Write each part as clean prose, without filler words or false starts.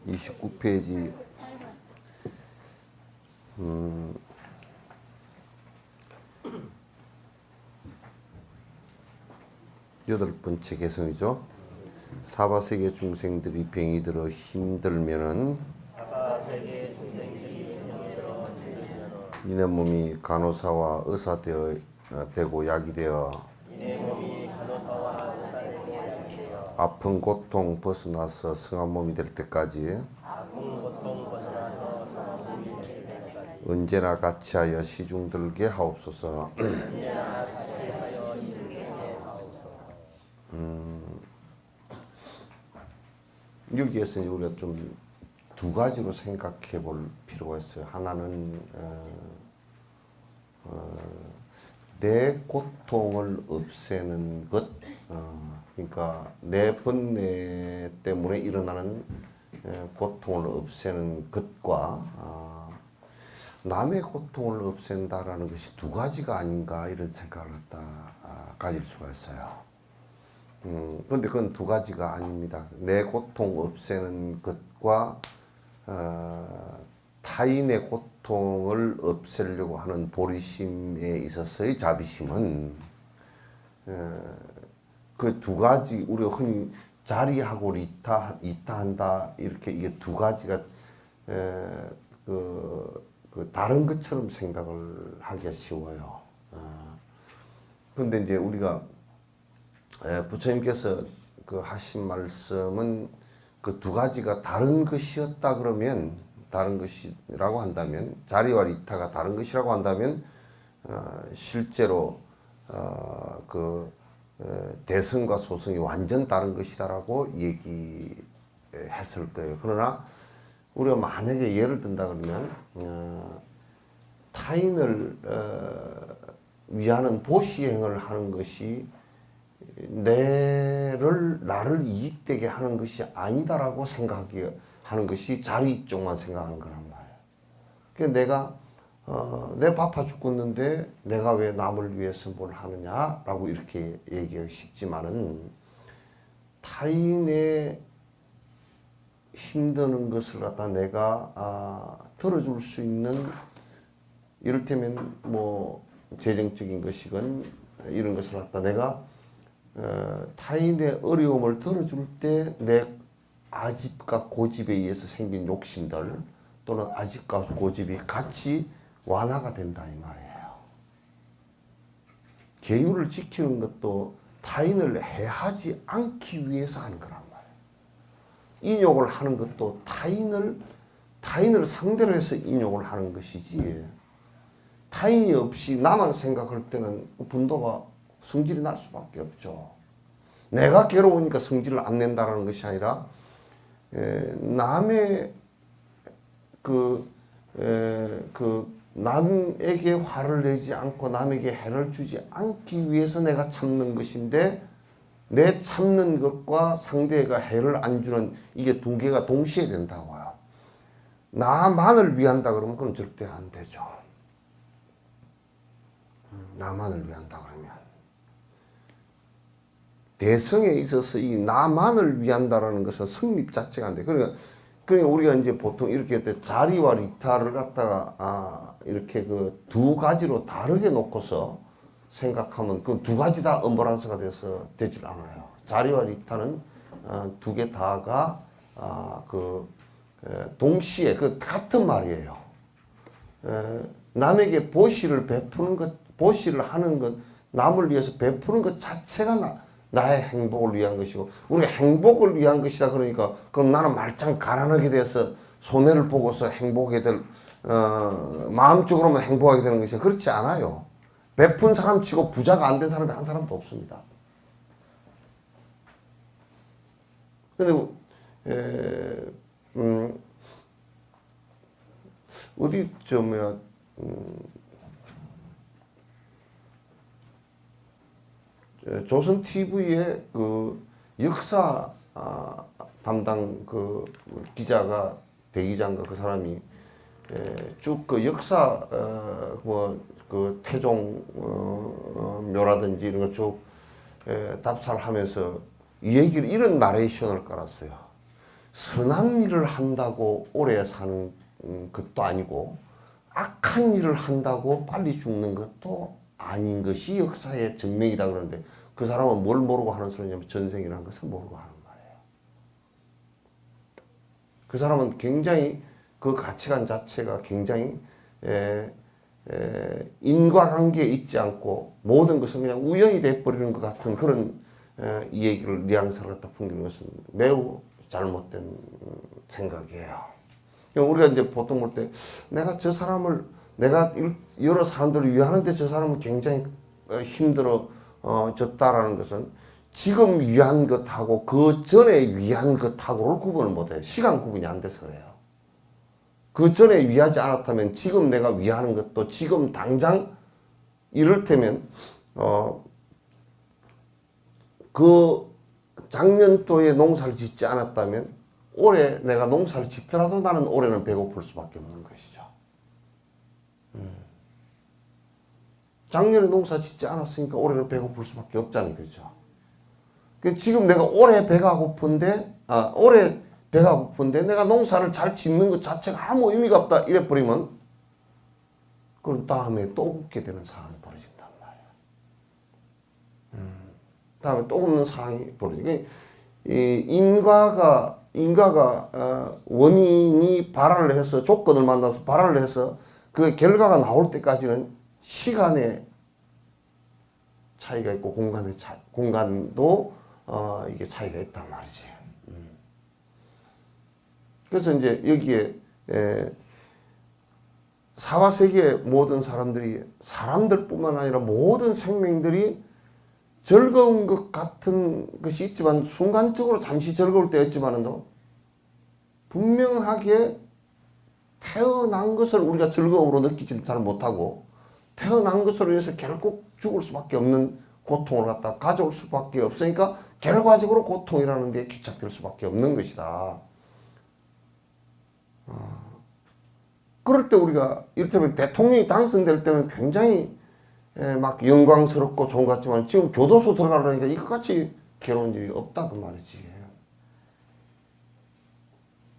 29페이지. 여덟 번째 개성이죠. 사바세계 중생들이 병이 들어 힘들면은 이내 몸이 간호사와 의사 되고 약이 되어 아픈 고통 벗어나서 성한 몸이 될 때까지 언제나 같이하여 시중들게 하옵소서. 여기에서 우리가 좀 두 가지로 생각해 볼 필요가 있어요. 하나는 내 고통을 없애는 것, 그러니까 내 번뇌 때문에 일어나는 고통을 없애는 것과 남의 고통을 없앤다라는 것이 두 가지가 아닌가 이런 생각을 가질 수가 있어요. 그런데 그건 두 가지가 아닙니다. 내 고통 없애는 것과 타인의 고통을 없애려고 하는 보리심에 있어서의 자비심은 그 두 가지, 우리가 흔히 자리하고 이타한다 이렇게 이게 두 가지가 그 다른 것처럼 생각을 하기가 쉬워요. 그런데 이제 우리가 부처님께서 그 하신 말씀은 그 두 가지가 다른 것이었다 그러면, 다른 것이라고 한다면, 자리와 이타가 다른 것이라고 한다면 실제로 대성과 소성이 완전 다른 것이다라고 얘기했을 거예요. 그러나 우리가 만약에 예를 든다 그러면 타인을 위하는 보시행을 하는 것이 나를 이익되게 하는 것이 아니다라고 생각하는 것이 자리 쪽만 생각하는 거란 말이에요. 그러니까 내가 바빠 죽겠는데 내가 왜 남을 위해서 뭘 하느냐라고 이렇게 얘기하기 쉽지만은 타인의 힘드는 것을 갖다 내가 들어줄 수 있는, 이를테면 뭐 재정적인 것이건 이런 것을 갖다 내가 타인의 어려움을 들어줄 때 내 아집과 고집에 의해서 생긴 욕심들 또는 아집과 고집이 같이 완화가 된다 이 말이에요. 계율을 지키는 것도 타인을 해하지 않기 위해서 하는 거란 말이에요. 인욕을 하는 것도 타인을 상대로 해서 인욕을 하는 것이지, 타인이 없이 나만 생각할 때는 분도가 성질이 날 수밖에 없죠. 내가 괴로우니까 성질을 안 낸다라는 것이 아니라 남의 남에게 화를 내지 않고 남에게 해를 주지 않기 위해서 내가 참는 것인데, 내 참는 것과 상대가 해를 안 주는 이게 두 개가 동시에 된다고요. 나만을 위한다 그러면 그건 절대 안 되죠. 나만을 위한다 그러면 대성에 있어서 이 나만을 위한다라는 것은 성립 자체가 안 돼. 그러니까 우리가 이제 보통 이렇게 할 때 자리와 이타를 갖다가 이렇게 그 두 가지로 다르게 놓고서 생각하면 그 두 가지 다 언밸런스가 돼서 되질 않아요. 자리와 이타는 두 개 다가 동시에 같은 말이에요. 남에게 보시를 베푸는 것, 보시를 하는 것, 남을 위해서 베푸는 것 자체가 나의 행복을 위한 것이고, 우리가 행복을 위한 것이다 그러니까 그럼 나는 말짱 가난하게 돼서 손해를 보고서 행복하게 될 마음적으로만 행복하게 되는 것이 그렇지 않아요. 베푼 사람 치고 부자가 안 된 사람이 한 사람도 없습니다. 근데 어디쯤에 조선 TV의 그 역사 담당 그 기자가, 대기자인가 그 사람이 쭉 그 역사 그 태종 묘라든지 이런 걸 쭉 답사를 하면서 이 얘기를, 이런 나레이션을 깔았어요. 선한 일을 한다고 오래 사는 것도 아니고 악한 일을 한다고 빨리 죽는 것도 아닌 것이 역사의 증명이다 그러는데 그 사람은 뭘 모르고 하는 소리냐면 전생이라는 것을 모르고 하는 말이에요. 그 사람은 굉장히 그 가치관 자체가 굉장히 인과관계에 있지 않고 모든 것은 그냥 우연이 돼버리는 것 같은 그런 이 얘기를 뉘앙스를 갖다 풍기는 것은 매우 잘못된 생각이에요. 우리가 이제 보통 볼 때 내가 저 사람을 내가 여러 사람들을 위하는데 저 사람은 굉장히 힘들어 졌다라는 것은 지금 위한 것하고 그 전에 위한 것하고를 구분을 못해요. 시간 구분이 안 돼서 그래요. 그 전에 위하지 않았다면 지금 내가 위하는 것도 지금 당장 이를테면 그 작년도에 농사를 짓지 않았다면 올해 내가 농사를 짓더라도 나는 올해는 배고플 수밖에 없는 것이죠. 작년에 농사 짓지 않았으니까 올해는 배고플 수밖에 없잖아요. 그죠? 지금 내가 올해 배가 고픈데 내가 농사를 잘 짓는 것 자체가 아무 의미가 없다 이래 버리면 그럼 다음에 또 굶게 되는 상황이 벌어진단 말이야. 다음에 또 굶는 상황이 벌어지고 이 인과가 원인이 발화를 해서 조건을 만나서 발화를 해서 그 결과가 나올 때까지는 시간의 차이가 있고 공간도 이게 차이가 있단 말이지. 그래서 이제 여기에 사화세계의 모든 사람들뿐만 아니라 모든 생명들이 즐거운 것 같은 것이 있지만 순간적으로 잠시 즐거울 때였지만도 분명하게 태어난 것을 우리가 즐거움으로 느끼지 잘 못하고 태어난 것으로 인해서 결국 죽을 수밖에 없는 고통을 갖다 가져올 수밖에 없으니까 결과적으로 고통이라는 게 귀착될 수밖에 없는 것이다. 그럴 때 우리가 이를테면 대통령이 당선될 때는 굉장히 막 영광스럽고 좋은 것 같지만 지금 교도소 들어가려니까 이것같이 괴로운 일이 없다 그 말이지.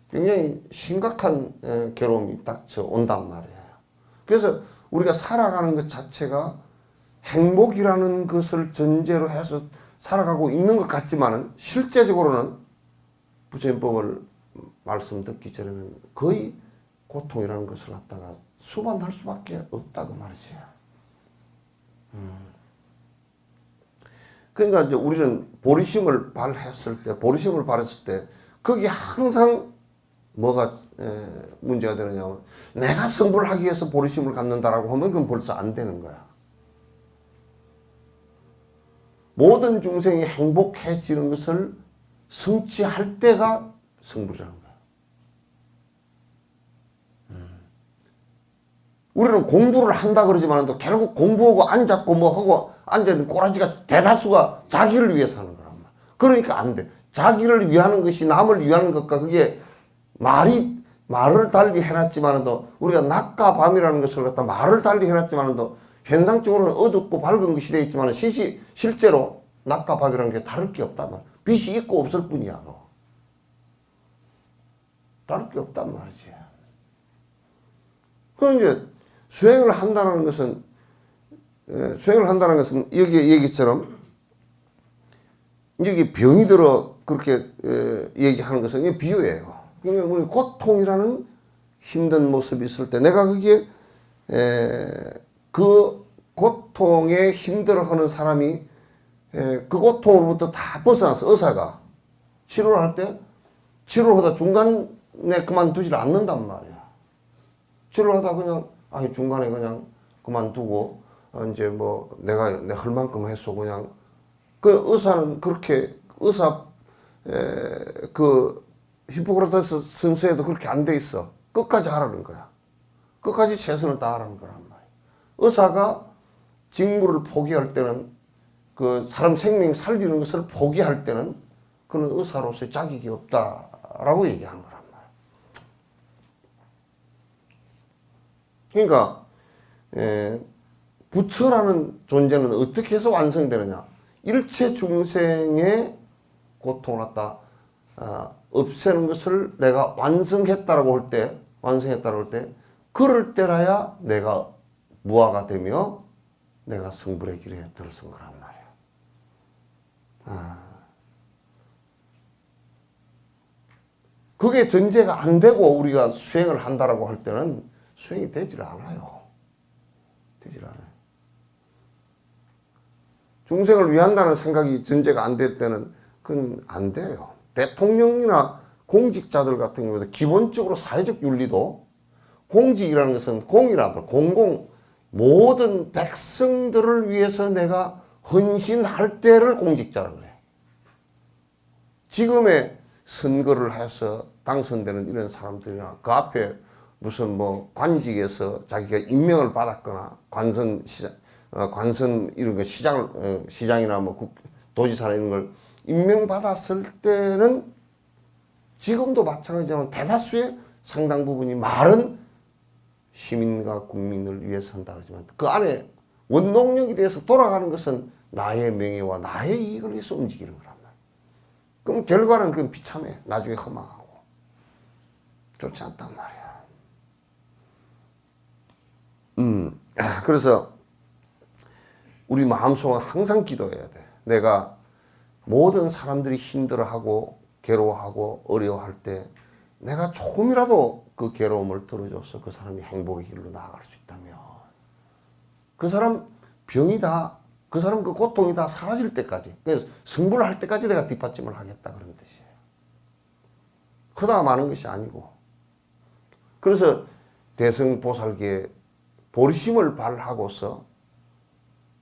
굉장히 심각한 괴로움이 닥쳐온단 말이에요. 그래서 우리가 살아가는 것 자체가 행복이라는 것을 전제로 해서 살아가고 있는 것 같지만은 실제적으로는 부처님법을 말씀 듣기 전에는 거의 고통이라는 것을 갖다가 수반할 수밖에 없다 그 말이지. 그러니까 이제 우리는 보리심을 발했을 때 거기 항상 뭐가 문제가 되느냐면 내가 성불을 하기 위해서 보리심을 갖는다라고 하면 그건 벌써 안 되는 거야. 모든 중생이 행복해지는 것을 성취할 때가 성불이라는 거야. 우리는 공부를 한다 그러지만 결국 공부하고 앉았고 뭐 하고 앉아있는 꼬라지가 대다수가 자기를 위해서 하는 거란 말이야. 그러니까 안 돼. 자기를 위하는 것이 남을 위하는 것과 그게 말을 달리 해놨지만도 우리가 낮과 밤이라는 것을 갖다 말을 달리 해놨지만도 현상적으로는 어둡고 밝은 것이 되어 있지만 실제로 낮과 밤이라는 게 다를 게 없단 말이야. 빛이 있고 없을 뿐이야. 다를 게 없단 말이지. 그럼 이제 수행을 한다는 것은 여기 얘기처럼 여기 병이 들어 그렇게 얘기하는 것은 이게 비유예요. 그러면 우리 고통이라는 힘든 모습이 있을 때 내가 거기에 그 고통에 힘들어하는 사람이 그 고통으로부터 다 벗어나서 의사가 치료를 할 때 치료를 하다 중간에 그만두질 않는단 말이야. 치료를 하다 그냥 중간에 그냥 그만두고 이제 뭐 내가 할 만큼 했어 그냥 그 의사는 그렇게 그 히포크라테스 선서에도 그렇게 안 돼 있어. 끝까지 하라는 거야. 끝까지 최선을 다하라는 거란 말이야. 의사가 직무를 포기할 때는 그 사람 생명 살리는 것을 포기할 때는 그는 의사로서의 자격이 없다라고 얘기하는 거란 말이야. 그러니까 부처라는 존재는 어떻게 해서 완성되느냐. 일체 중생의 고통을 갖다 없애는 것을 내가 완성했다라고 할 때, 그럴 때라야 내가 무아가 되며 내가 성불의 길에 들어선 거란 말이야. 그게 전제가 안 되고 우리가 수행을 한다라고 할 때는 수행이 되질 않아요. 중생을 위한다는 생각이 전제가 안 될 때는 그건 안 돼요. 대통령이나 공직자들 같은 경우도 기본적으로 사회적 윤리도 공직이라는 것은 공이라고 공공 모든 백성들을 위해서 내가 헌신할 때를 공직자라고 해요. 지금의 선거를 해서 당선되는 이런 사람들이나 그 앞에 무슨 뭐 관직에서 자기가 임명을 받았거나 관선 이런 거 시장이나 뭐 도지사나 이런 걸 임명받았을 때는 지금도 마찬가지지만 대다수의 상당 부분이 말은 시민과 국민을 위해서 한다 그러지만 그 안에 원동력에 대해서 돌아가는 것은 나의 명예와 나의 이익을 위해서 움직이는 거란 말이야. 그럼 결과는 그건 비참해. 나중에 허망하고 좋지 않단 말이야. 그래서 우리 마음속은 항상 기도해야 돼. 내가 모든 사람들이 힘들어하고 괴로워하고 어려워할 때 내가 조금이라도 그 괴로움을 덜어줘서 그 사람이 행복의 길로 나아갈 수 있다면 그 사람 병이 다, 그 사람 그 고통이 다 사라질 때까지, 그래서 승부를 할 때까지 내가 뒷받침을 하겠다 그런 뜻이에요. 크다 많은 것이 아니고. 그래서 대승보살계에 보리심을 발하고서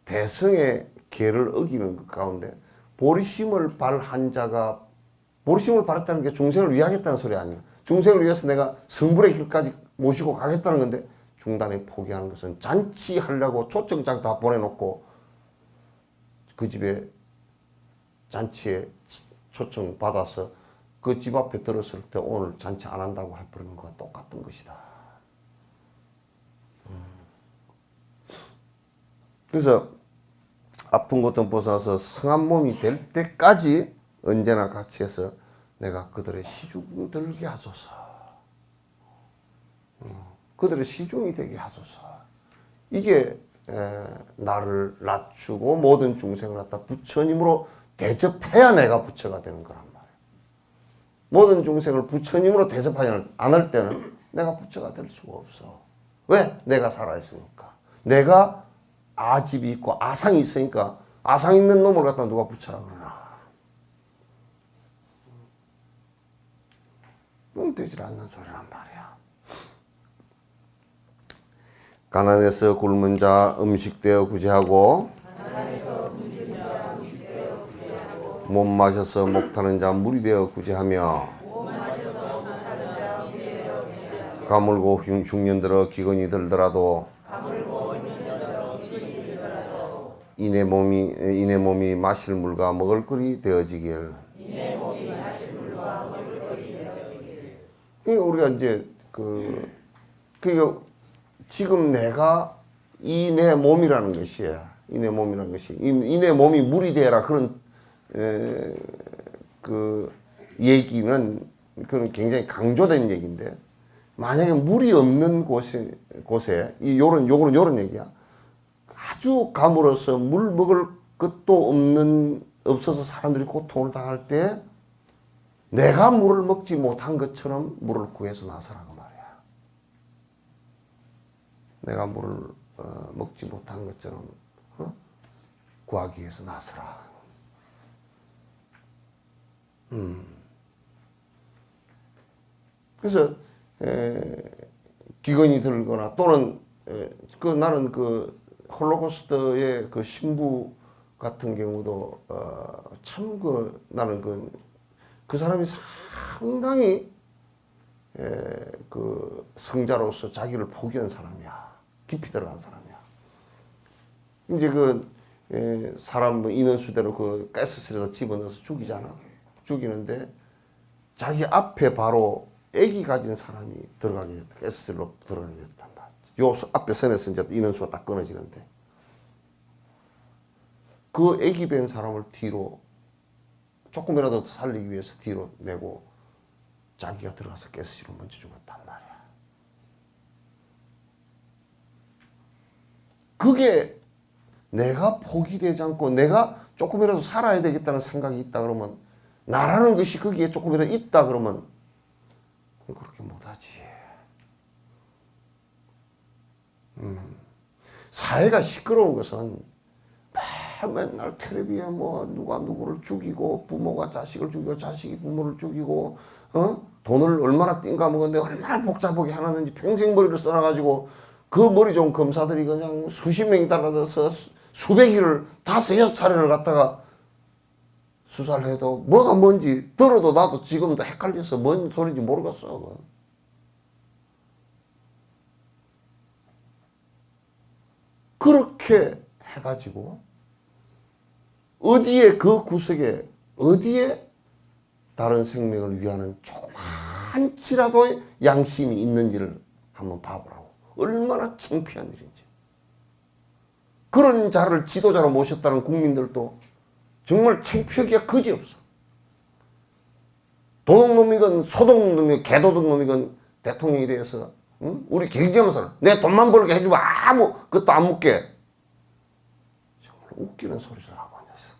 대승의 계를 어기는 것 가운데 보리심을 발한 자가, 보리심을 발했다는 게 중생을 위하겠다는 소리 아니에요. 중생을 위해서 내가 성불의 길까지 모시고 가겠다는 건데 중단에 포기하는 것은 잔치하려고 초청장 다 보내놓고 그 집에 잔치에 초청 받아서 그 집 앞에 들었을 때 오늘 잔치 안 한다고 해버리는 거와 똑같은 것이다. 그래서 아픈 것도 벗어서 성한 몸이 될 때까지 언제나 같이 해서 내가 그들의 시중 들게 하소서. 그들의 시중이 되게 하소서. 이게 나를 낮추고 모든 중생을 갖다 부처님으로 대접해야 내가 부처가 되는 거란 말이에요. 모든 중생을 부처님으로 대접하지 않을 때는 내가 부처가 될 수가 없어. 왜? 내가 살아있으니까. 내가 아집이 있고 아상이 있으니까 아상 있는 놈을 갖다 누가 부처라 그러나. 그건 되질 않는 소리란 말이야. 가난해서 굶은 자 음식되어 구제하고 못 마셔서 목타는 자 물이 되어 구제하며 가물고 흉년들어 기근이 들더라도 이내 몸이 마실 물과 먹을거리 되어지길. 우리가 이제 지금 내가 이 내 몸이라는 것이야. 이 내 몸이라는 것이 이 내 몸이 물이 되라 그런 그 얘기는 그런 굉장히 강조된 얘기인데 만약에 물이 없는 곳에 요런 얘기야. 아주 가물어서 물 먹을 것도 없어서 사람들이 고통을 당할 때 내가 물을 먹지 못한 것처럼 물을 구해서 나서라고 말이야. 내가 물을 먹지 못한 것처럼 구하기 위해서 나서라. 그래서 기근이 들거나 또는 나는 홀로코스트의 그 신부 같은 경우도 참 나는 그 사람이 상당히 그 성자로서 자기를 포기한 사람이야. 깊이 들어간 사람이야. 이제 사람 인원수대로 그 가스실에다 집어넣어서 죽이잖아. 죽이는데 자기 앞에 바로 애기 가진 사람이 들어가게 됐다. 가스실로 들어가게 됐단 말이야. 요 앞에 선에서 이제 인원수가 딱 끊어지는데 그 애기 뵌 사람을 뒤로 조금이라도 살리기 위해서 뒤로 내고 자기가 들어가서 가스실을 먼저 죽었단 말이야. 그게 내가 포기되지 않고 내가 조금이라도 살아야 되겠다는 생각이 있다 그러면, 나라는 것이 거기에 조금이라도 있다 그러면 그렇게 못하지. 사회가 시끄러운 것은 맨날 텔레비에 뭐 누가 누구를 죽이고, 부모가 자식을 죽이고, 자식이 부모를 죽이고, 돈을 얼마나 띵가 먹었는데 얼마나 복잡하게 하는지 평생 머리를 써놔가지고, 그 머리 좋은 검사들이 그냥 수십 명이 달라져서 수백 일을 5-6차례를 갖다가 수사를 해도 뭐가 뭔지 들어도 나도 지금도 헷갈려서 뭔 소리인지 모르겠어. 그렇게 해가지고 어디에, 그 구석에 어디에 다른 생명을 위하는 조그만치라도 양심이 있는지를 한번 봐보라고. 얼마나 창피한 일인지. 그런 자를 지도자로 모셨다는 국민들도 정말 창피하기가 그지없어. 도둑놈이건 소독놈이건 개도둑놈이건 대통령에 대해서 우리 경제하면서 내 돈만 벌게 해주면 아무 것도 안 묻게. 정말 웃기는 소리를 하고 앉았어.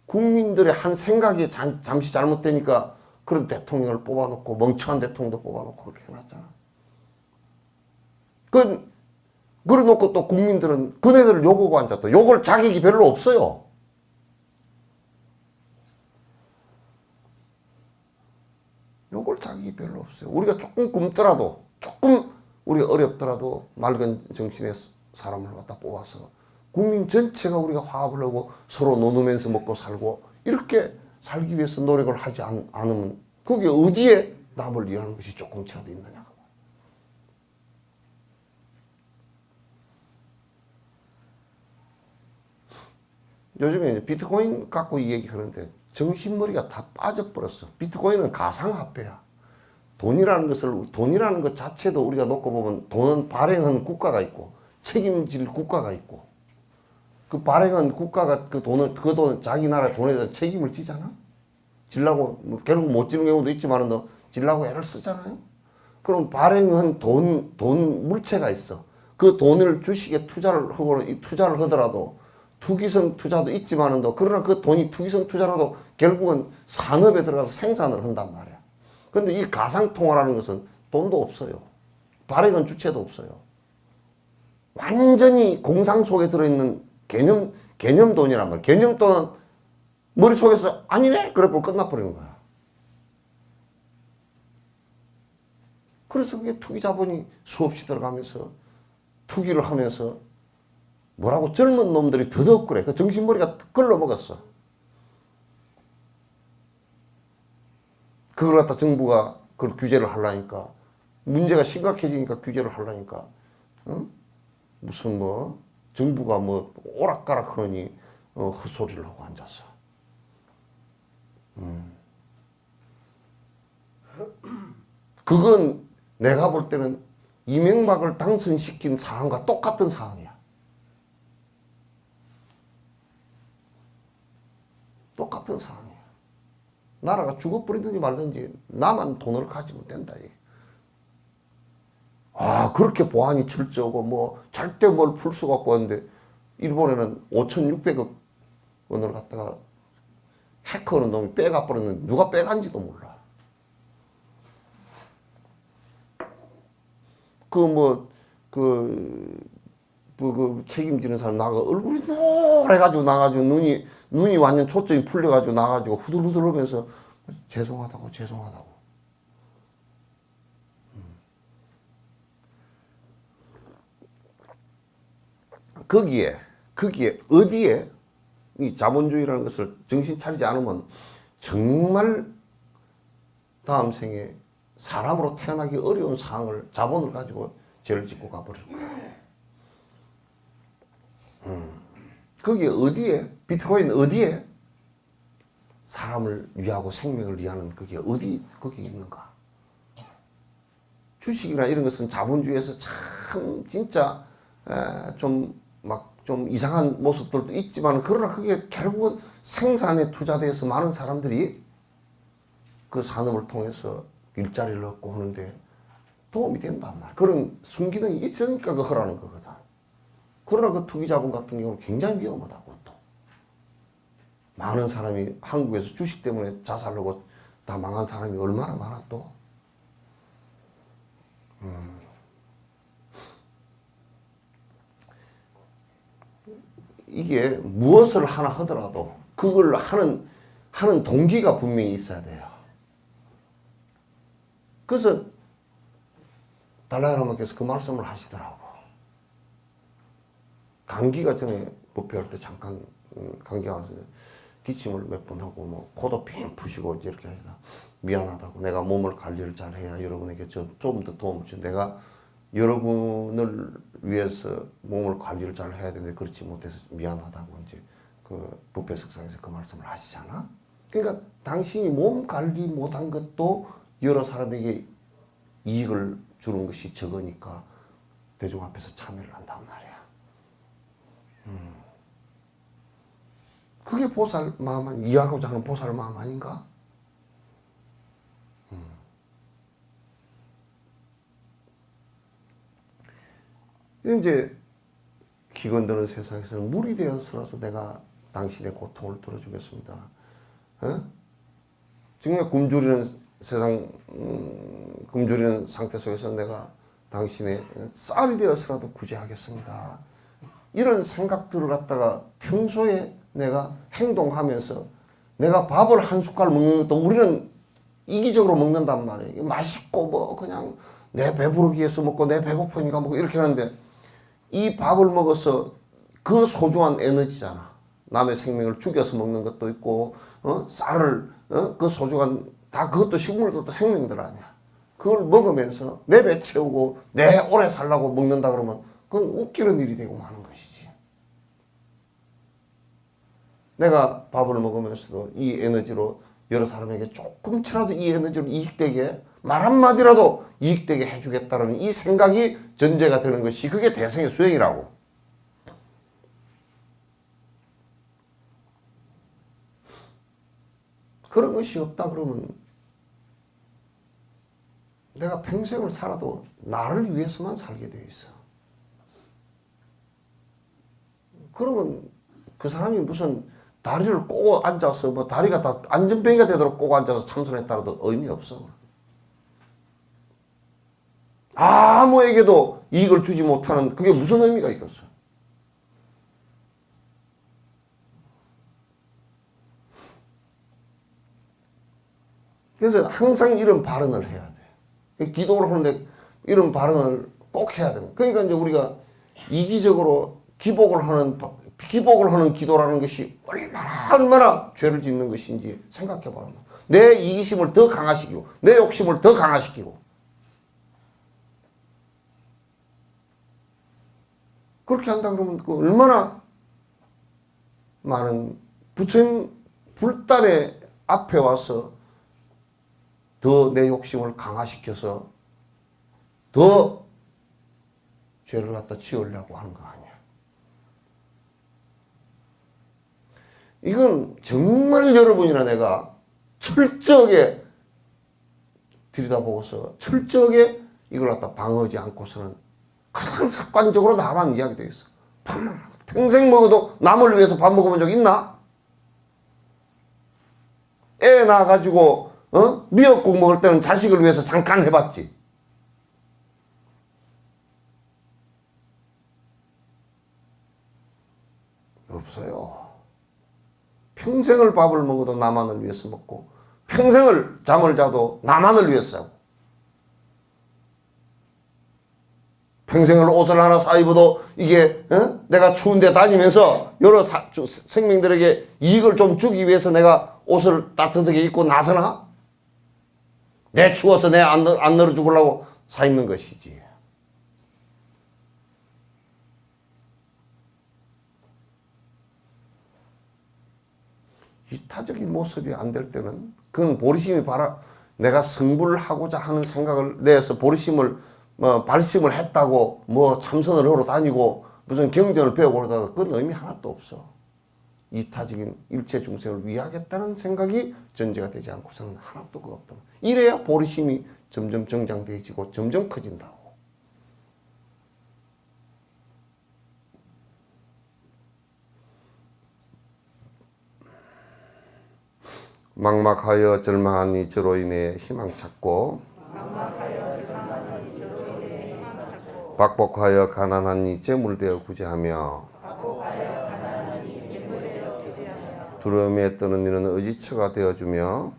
국민들의 한 생각이 잠시 잘못되니까 그런 대통령을 뽑아놓고, 멍청한 대통령도 뽑아놓고 그렇게 해놨잖아. 그래놓고 또 국민들은 그네들을 욕하고 앉았다. 욕을 자격이 별로 없어요. 욕을 자격이 별로 없어요. 우리가 조금 굶더라도, 조금 우리가 어렵더라도 맑은 정신의 사람을 갖다 뽑아서 국민 전체가 우리가 화합을 하고 서로 나누면서 먹고 살고 이렇게 살기 위해서 노력을 하지 않으면 그게 어디에 남을 위하는 것이 조금치라도 있느냐. 요즘에 이제 비트코인 갖고 이 얘기 하는데 정신머리가 다 빠져버렸어. 비트코인은 가상화폐야. 돈이라는 것 자체도 우리가 놓고 보면 돈은 발행한 국가가 있고 책임질 국가가 있고, 그 발행한 국가가 그 돈 자기 나라 돈에 대한 책임을 지잖아. 질라고 결국 못 지는 경우도 있지만 너 질라고 애를 쓰잖아요. 그럼 발행한 돈 물체가 있어. 그 돈을 주식에 투자를 하더라도 투기성 투자도 있지만은 그러나 그 돈이 투기성 투자라도 결국은 산업에 들어가서 생산을 한단 말이야. 근데 이 가상통화라는 것은 돈도 없어요. 발행한 주체도 없어요. 완전히 공상 속에 들어있는 개념 돈이란 말이야. 개념 돈은 머릿속에서 아니네? 그래서 끝나버리는 거야. 그래서 그게 투기 자본이 수없이 들어가면서 투기를 하면서 뭐라고 젊은 놈들이 더더욱 그래. 그 정신머리가 걸러먹었어. 그걸 갖다 정부가 그걸 규제를 하려니까, 문제가 심각해지니까 규제를 하려니까, 무슨 정부가 오락가락 하니 헛소리를 하고 앉았어. 그건 내가 볼 때는 이명박을 당선시킨 사안과 똑같은 사안이야. 똑같은 상황이야. 나라가 죽어버리든지 말든지 나만 돈을 가지면 된다. 그렇게 보안이 철저하고 절대 뭘 풀 수가 없고 하는데, 일본에는 5,600억 원을 갖다가 해커는 놈이 빼가 버렸는데 누가 빼간지도 몰라. 책임지는 사람 얼굴이 노래가지고 나가지고 눈이 완전 초점이 풀려가지고 나가지고 후들후들 하면서 죄송하다고. 거기에 어디에 이 자본주의라는 것을 정신 차리지 않으면 정말 다음 생에 사람으로 태어나기 어려운 상황을 자본을 가지고 죄를 짓고 가버릴 거야. 거기에 어디에, 비트코인 어디에 사람을 위하고 생명을 위하는 그게 거기 있는가? 주식이나 이런 것은 자본주의에서 참 진짜 좀 이상한 모습들도 있지만, 그러나 그게 결국은 생산에 투자돼서 많은 사람들이 그 산업을 통해서 일자리를 얻고 하는데 도움이 된단 말이야. 그런 순기능이 있으니까 그 하라는 거거든. 그러나 그 투기자본 같은 경우는 굉장히 위험하다고 또. 많은 사람이 한국에서 주식 때문에 자살하고 다 망한 사람이 얼마나 많아 또. 이게 무엇을 하나 하더라도 그걸 하는 동기가 분명히 있어야 돼요. 그래서 달라이라마께서 그 말씀을 하시더라고. 감기가 전에 부패할 때 잠깐 감기가 와서 기침을 몇 번 하고 뭐 코도 핑 푸시고 이렇게 하니까 미안하다고. 내가 몸을 관리를 잘 해야 여러분에게 좀 더 도움을 줘. 내가 여러분을 위해서 몸을 관리를 잘 해야 되는데 그렇지 못해서 미안하다고 이제 그 부패 석상에서 그 말씀을 하시잖아. 그러니까 당신이 몸 관리 못한 것도 여러 사람에게 이익을 주는 것이 적으니까 대중 앞에서 참여를 한단 말이야. 그게 보살 마음, 이해하고자 하는 보살 마음 아닌가? 이제 기근드는 세상에서는 물이 되어서라도 내가 당신의 고통을 들어주겠습니다. 정말 굶주리는 세상, 굶주리는 상태 속에서 내가 당신의 쌀이 되어서라도 구제하겠습니다. 이런 생각들을 갖다가 평소에 내가 행동하면서 내가 밥을 한 숟갈 먹는 것도 우리는 이기적으로 먹는단 말이에요. 맛있고 뭐 그냥 내 배부르기 위해서 먹고 내 배고프니까 먹고 이렇게 하는데 이 밥을 먹어서 그 소중한 에너지잖아. 남의 생명을 죽여서 먹는 것도 있고 쌀을 그 소중한 다 그것도 식물들도 생명들 아니야. 그걸 먹으면서 내 배 채우고 내 오래 살라고 먹는다 그러면 그건 웃기는 일이 되고 마는 것이지. 내가 밥을 먹으면서도 이 에너지로 여러 사람에게 조금치라도 이 에너지로 이익되게 말 한마디라도 이익되게 해주겠다는 이 생각이 전제가 되는 것이 그게 대승의 수행이라고. 그런 것이 없다 그러면 내가 평생을 살아도 나를 위해서만 살게 되어 있어. 그러면 그 사람이 무슨 다리를 꼬고 앉아서 뭐 다리가 다 안전뱅이가 되도록 꼬고 앉아서 참선했다라도 의미 없어. 아무에게도 이익을 주지 못하는 그게 무슨 의미가 있겠어. 그래서 항상 이런 발언을 해야 돼. 기도를 하는데 이런 발언을 꼭 해야 돼. 그러니까 이제 우리가 이기적으로 기복을 하는 기도라는 것이 얼마나 죄를 짓는 것인지 생각해 봐라. 내 이기심을 더 강화시키고 내 욕심을 더 강화시키고 그렇게 한다 그러면 그 얼마나 많은 부처님 불단의 앞에 와서 더 내 욕심을 강화시켜서 더 죄를 갖다 지으려고 하는 거 아니야. 이건 정말 여러분이나 내가 철저하게 들여다보고서 철저하게 이걸 갖다 방어하지 않고서는 가장 습관적으로 나만 이야기 되어 있어. 평생 먹어도 남을 위해서 밥 먹어본 적 있나? 애 낳아가지고 미역국 먹을 때는 자식을 위해서 잠깐 해봤지. 없어요. 평생을 밥을 먹어도 나만을 위해서 먹고 평생을 잠을 자도 나만을 위해서 자고 평생을 옷을 하나 사 입어도 이게 내가 추운데 다니면서 여러 생명들에게 이익을 좀 주기 위해서 내가 옷을 따뜻하게 입고 나서나? 내 추워서 내 안 늘어 죽으려고 사 입는 것이지. 이타적인 모습이 안 될 때는 그건 보리심이 내가 승부를 하고자 하는 생각을 내서 보리심을 발심을 했다고 참선을 하러 다니고 무슨 경전을 배우고 그러다가 그건 의미 하나도 없어. 이타적인 일체 중생을 위하겠다는 생각이 전제가 되지 않고서는 하나도 그거 없다. 이래야 보리심이 점점 정장돼지고 점점 커진다고. 막막하여 절망한 이 저로 인해 희망 찾고 박복하여 가난한 이 재물되어 구제하며 두려움에 떠는 이는 의지처가 되어주며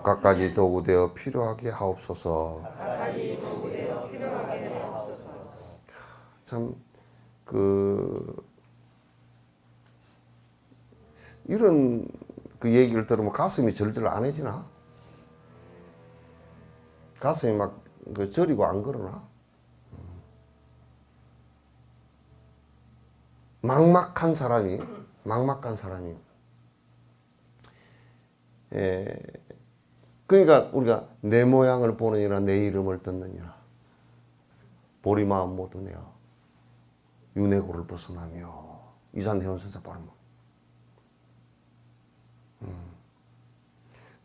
갖가지 도구되어 필요하게 하옵소서. 참 이런 얘기를 들으면 가슴이 절절 안 해지나? 가슴이 막 저리고 안 그러나? 막막한 사람이 그러니까 우리가 내 모양을 보느니라 내 이름을 듣느니라 보리마음 모두 내어 윤회고를 벗어나며 이산해온선사 발음.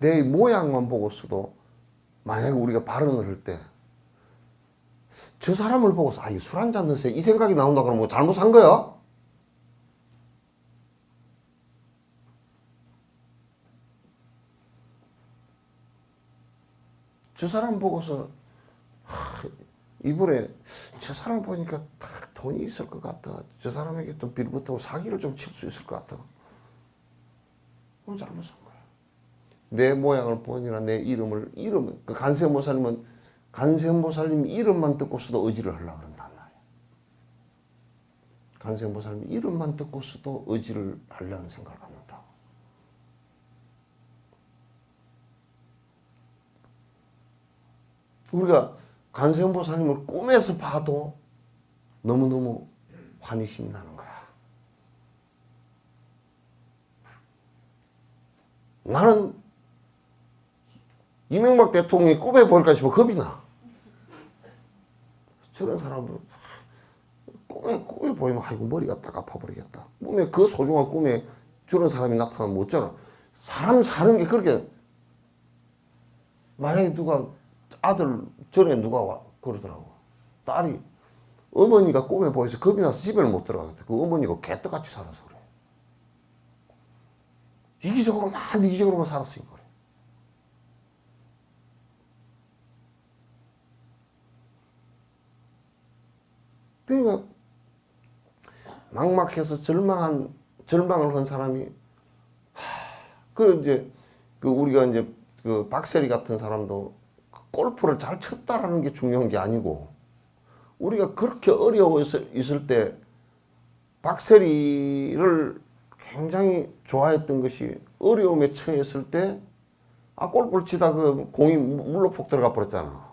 내 모양만 보고서도 만약에 우리가 발언을 할 때 저 사람을 보고서 술 한잔 넣으세요 이 생각이 나온다 그러면 뭐 잘못한 거야? 저 사람 보고서 이번에 저 사람 보니까 딱 돈이 있을 것 같다. 저 사람에게 좀 빌붙고 사기를 좀 칠 수 있을 것 같다. 그건 잘못한 거야. 내 모양을 보니라 내 이름 그 간세음보살님 이름만 듣고서도 의지를 하려고 그런단 말이야. 간세음보살님 이름만 듣고서도 의지를 하려는 생각을 합니다. 우리가 간세음보살님을 꿈에서 봐도 너무너무 환희심이 나는 거야. 나는 이명박 대통령이 꿈에 보일까 싶어 겁이 나. 저런 사람은 꿈에 보이면 아이고 머리가 딱 아파버리겠다. 꿈에 그 소중한 꿈에 저런 사람이 나타나면 어쩌나. 사람 사는 게 그렇게 만약에 누가 아들 전에 누가 그러더라고. 딸이 어머니가 꿈에 보여서 겁이 나서 집에는 못 들어가겠다. 그 어머니가 개떡같이 살아서 그래. 이기적으로만 살았으니까 그래. 그러니까 막막해서 절망을 한 사람이 우리가 이제 그 박세리 같은 사람도 골프를 잘 쳤다라는 게 중요한 게 아니고 우리가 그렇게 어려워 있을 때 박세리를 굉장히 좋아했던 것이 어려움에 처했을 때 골프를 치다 그 공이 물로 폭 들어가 버렸잖아.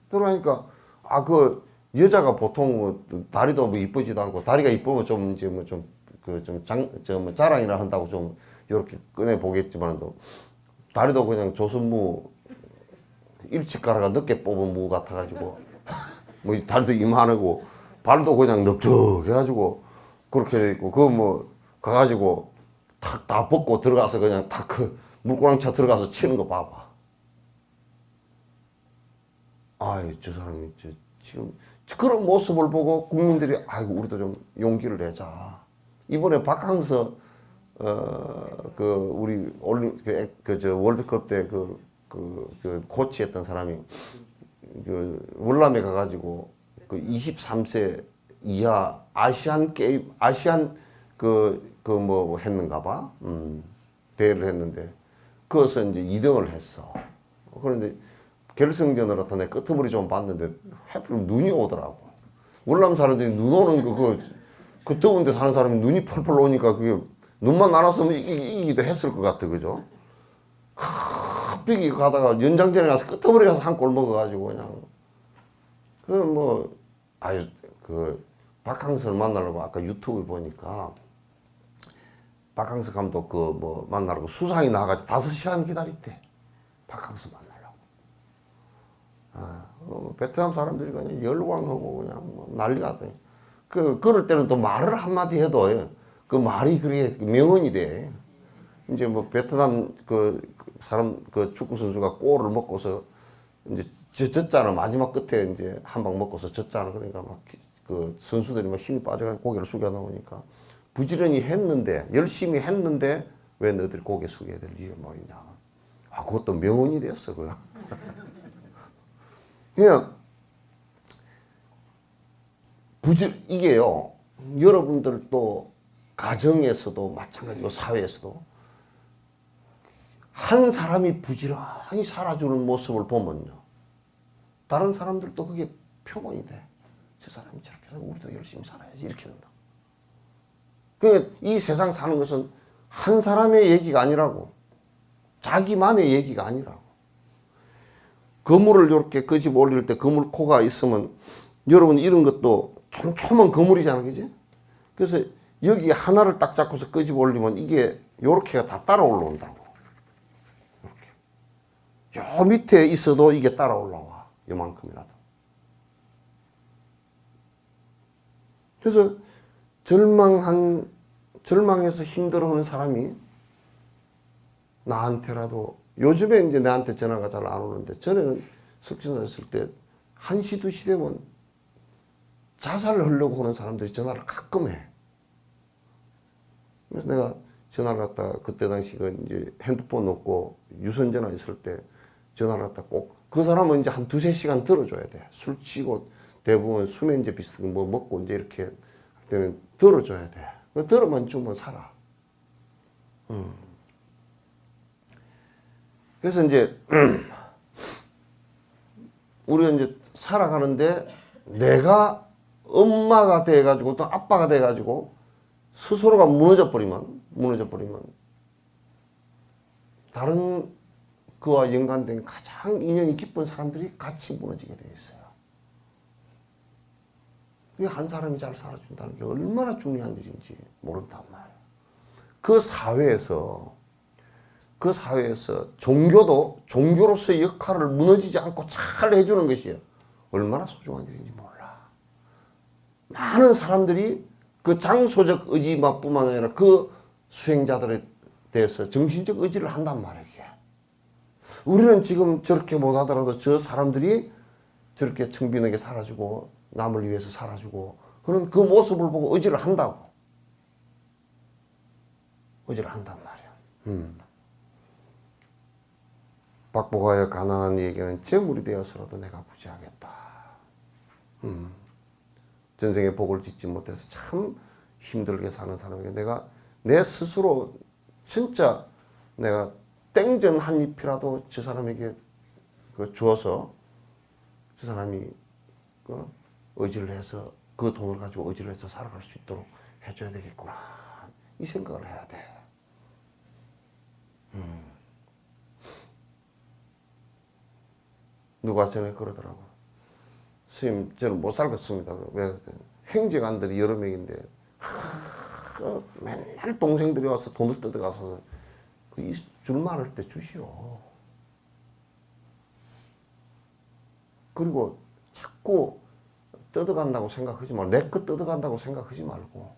들어가니까 그 여자가 보통 뭐 다리도 뭐 이쁘지도 않고 다리가 이쁘면 좀 이제 뭐 좀 자랑이라 한다고 좀 이렇게 꺼내 보겠지만도 다리도 그냥 조선무 일찍 가라가 늦게 뽑은 무 같아가지고 뭐 다리도 이만하고 발도 그냥 넓적해가지고 그렇게 돼 있고 그거 뭐 가가지고 탁 다 벗고 들어가서 그냥 탁 그 물고랑차 들어가서 치는 거 봐봐. 저 사람이 지금 그런 모습을 보고 국민들이 우리도 좀 용기를 내자. 이번에 박항서 우리 월드컵 때 그 코치했던 사람이 월남에 가가지고 그 23세 이하 아시안 게임 뭐 했는가 봐. 대회를 했는데 그것서 이제 2등을 했어. 그런데 결승전을 갖다 내 끄트머리 좀 봤는데 하필 눈이 오더라고. 월남 사람들이 눈 오는 그 더운데 사는 사람이 눈이 펄펄 오니까 그게 눈만 안 왔으면 이기기도 했을 것 같아. 그죠? 삐기 가다가 연장전에 가서 끄트머리 가서 한 골 먹어가지고 그냥 박항서를 만나려고 아까 유튜브 보니까 박항서 감독 만나려고 수상이 나와가지고 5시간 기다렸대. 박항서 만나려고. 베트남 사람들이 그냥 열광하고 그냥 난리가 났더니 그럴 때는 또 말을 한마디 해도 그 말이 그게 명언이 돼. 이제 뭐 베트남 그 사람 그 축구 선수가 골을 먹고서 이제 졌잖아. 마지막 끝에 이제 한 방 먹고서 졌잖아. 그러니까 막 그 선수들이 막 힘이 빠져가지고 고개를 숙여 나오니까 부지런히 했는데 열심히 했는데 왜 너희들이 고개 숙여야 될 이유가 뭐 있냐. 아, 그것도 명언이 됐어. 그거. 그냥 이게요. 여러분들도 가정에서도 마찬가지고 사회에서도 한 사람이 부지런히 살아주는 모습을 보면요. 다른 사람들도 그게 표본이 돼. 저 사람이 저렇게 해서 우리도 열심히 살아야지 이렇게 된다. 그러니까 이 세상 사는 것은 한 사람의 얘기가 아니라고. 자기만의 얘기가 아니라고. 거물을 이렇게 끄집어 올릴 때 거물 코가 있으면 여러분 이런 것도 촘촘한 거물이잖아. 그지? 그래서 여기 하나를 딱 잡고서 끄집어 올리면 이게 요렇게가 다 따라 올라온다고. 이렇게. 요 밑에 있어도 이게 따라 올라와. 요만큼이라도. 그래서 절망해서 힘들어하는 사람이 나한테라도 요즘에 이제 나한테 전화가 잘 안 오는데 전에는 석진했을 때 1시, 2시 되면 자살을 하려고 하는 사람들이 전화를 가끔 해. 그래서 내가 전화를 갖다 그때 당시 그 이제 핸드폰 없고 유선 전화 있을 때 전화를 갖다 꼭 그 사람은 이제 한 2-3시간 들어줘야 돼. 술 취고 대부분 수면제 비슷한 거 뭐 먹고 이제 이렇게 할 때는 들어줘야 돼. 들어만 주면 살아. 그래서 이제 우리가 이제 살아가는데 내가 엄마가 돼가지고 또 아빠가 돼가지고 스스로가 무너져 버리면 다른 그와 연관된 가장 인연이 깊은 사람들이 같이 무너지게 돼 있어요. 그게 한 사람이 잘 살아준다는 게 얼마나 중요한 일인지 모른단 말이에요. 그 사회에서 종교로서의 역할을 무너지지 않고 잘 해주는 것이 얼마나 소중한 일인지 몰라. 많은 사람들이 그 장소적 의지만뿐만 아니라 그 수행자들에 대해서 정신적 의지를 한단 말이에요. 우리는 지금 저렇게 못하더라도 저 사람들이 저렇게 청빈하게 살아주고 남을 위해서 살아주고 그런 그 모습을 보고 의지를 한다고. 의지를 한단 말이야. 박복하여 가난한 이에게는 재물이 되어서라도 내가 부지하겠다. 전생에 복을 짓지 못해서 참 힘들게 사는 사람에게 내가 내 스스로 진짜 내가 땡전 한 잎이라도 저 사람에게 주어서 저 사람이 의지를 해서 그 돈을 가지고 의지를 해서 살아갈 수 있도록 해줘야 되겠구나. 이 생각을 해야 돼. 누가 전에 그러더라고. 스님, 저는 못 살겠습니다. 왜? 행제관들이 여러 명인데, 맨날 동생들이 와서 돈을 뜯어가서 줄 많을 때 주시오. 그리고 자꾸 뜯어간다고 생각하지 말고, 내 거 뜯어간다고 생각하지 말고,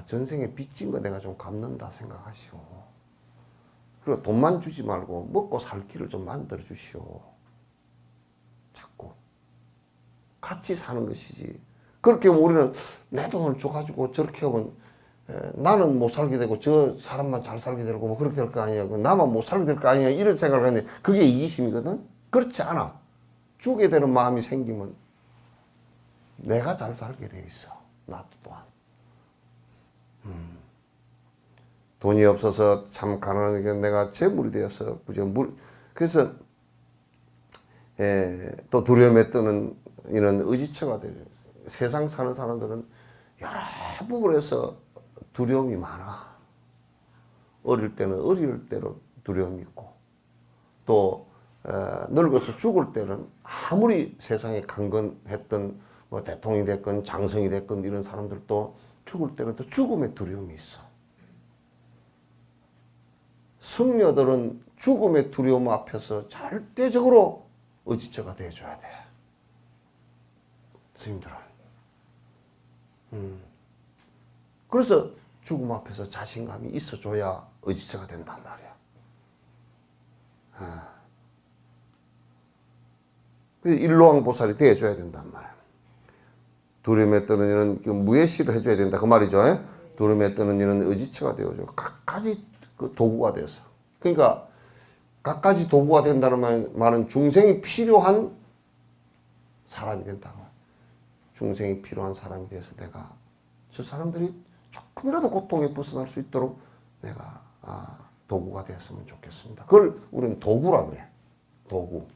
전생에 빚진 거 내가 좀 갚는다 생각하시오. 그리고 돈만 주지 말고, 먹고 살 길을 좀 만들어 주시오. 자꾸. 같이 사는 것이지. 그렇게 하면 우리는 내 돈을 줘가지고 저렇게 하면 나는 못 살게 되고 저 사람만 잘 살게 되고 뭐 그렇게 될 거 아니야. 나만 못 살게 될 거 아니야. 이런 생각을 하는데 그게 이기심이거든. 그렇지 않아. 주게 되는 마음이 생기면 내가 잘 살게 돼 있어. 나도 또한. 돈이 없어서 참 가난하게 내가 재물이 되어서 그래서 또 두려움에 뜨는 이런 의지처가 돼요. 세상 사는 사람들은 여러 부분에서 두려움이 많아. 어릴 때는 어릴 대로 두려움이 있고 또 늙어서 죽을 때는 아무리 세상에 강건했던 뭐 대통령이 됐건 장성이 됐건 이런 사람들도 죽을 때는 또 죽음의 두려움이 있어. 승려들은 죽음의 두려움 앞에서 절대적으로 의지처가 돼줘야 돼. 스님들은. 그래서 죽음 앞에서 자신감이 있어줘야 의지처가 된단 말이야. 그래서 일로왕보살이 되어줘야 된단 말이야. 두려움에 떠는 이는 그 무예시를 해줘야 된다 그 말이죠. 두려움에 떠는 이는 의지처가 되어줘. 각가지 그 도구가 돼서. 그러니까 각가지 도구가 된다는 말은 중생이 필요한 사람이 된다고. 중생이 필요한 사람이 돼서 내가 저 사람들이 조금이라도 고통에 벗어날 수 있도록 내가 도구가 되었으면 좋겠습니다. 그걸 우리는 도구라 그래. 도구.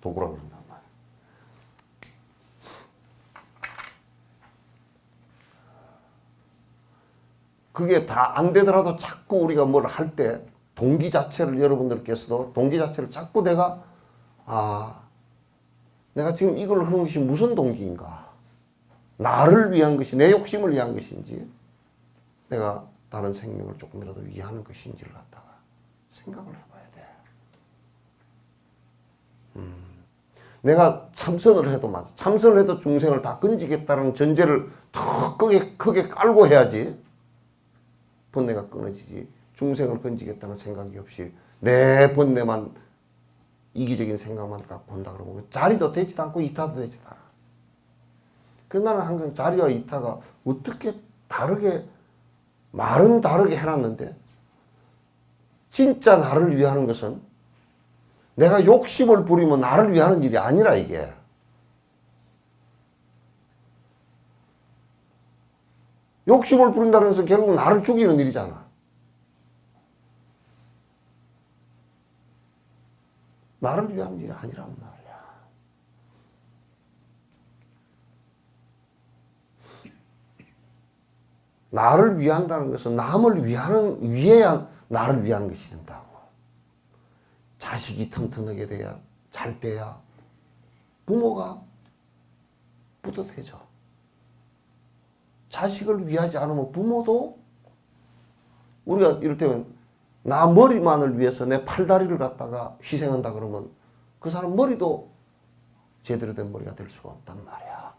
도구라 그런단 말이야. 그게 다 안 되더라도 자꾸 우리가 뭘 할 때 동기 자체를 여러분들께서도 동기 자체를 자꾸 내가 내가 지금 이걸 하는 것이 무슨 동기인가? 나를 위한 것이 내 욕심을 위한 것인지 내가 다른 생명을 조금이라도 위하는 것인지를 갖다가 생각을 해봐야 돼. 내가 참선을 해도 맞아. 참선을 해도 중생을 다 건지겠다는 전제를 더 크게 깔고 해야지 번뇌가 끊어지지. 중생을 건지겠다는 생각이 없이 내 번뇌만 이기적인 생각만 갖고 온다 그러면 자리도 되지도 않고 이타도 되지도 않아. 그래서 나는 항상 자리와 이타가 어떻게 다르게 말은 다르게 해놨는데 진짜 나를 위하는 것은 내가 욕심을 부리면 나를 위하는 일이 아니라 이게. 욕심을 부린다는 것은 결국 나를 죽이는 일이잖아. 나를 위한 일이 아니란 말이야. 나를 위한다는 것은 남을 위해야 나를 위하는 것이 된다고. 자식이 튼튼하게 돼야 잘 돼야 부모가 뿌듯해져. 자식을 위하지 않으면 부모도 우리가 이를테면 나 머리만을 위해서 내 팔다리를 갖다가 희생한다 그러면 그 사람 머리도 제대로 된 머리가 될 수가 없단 말이야.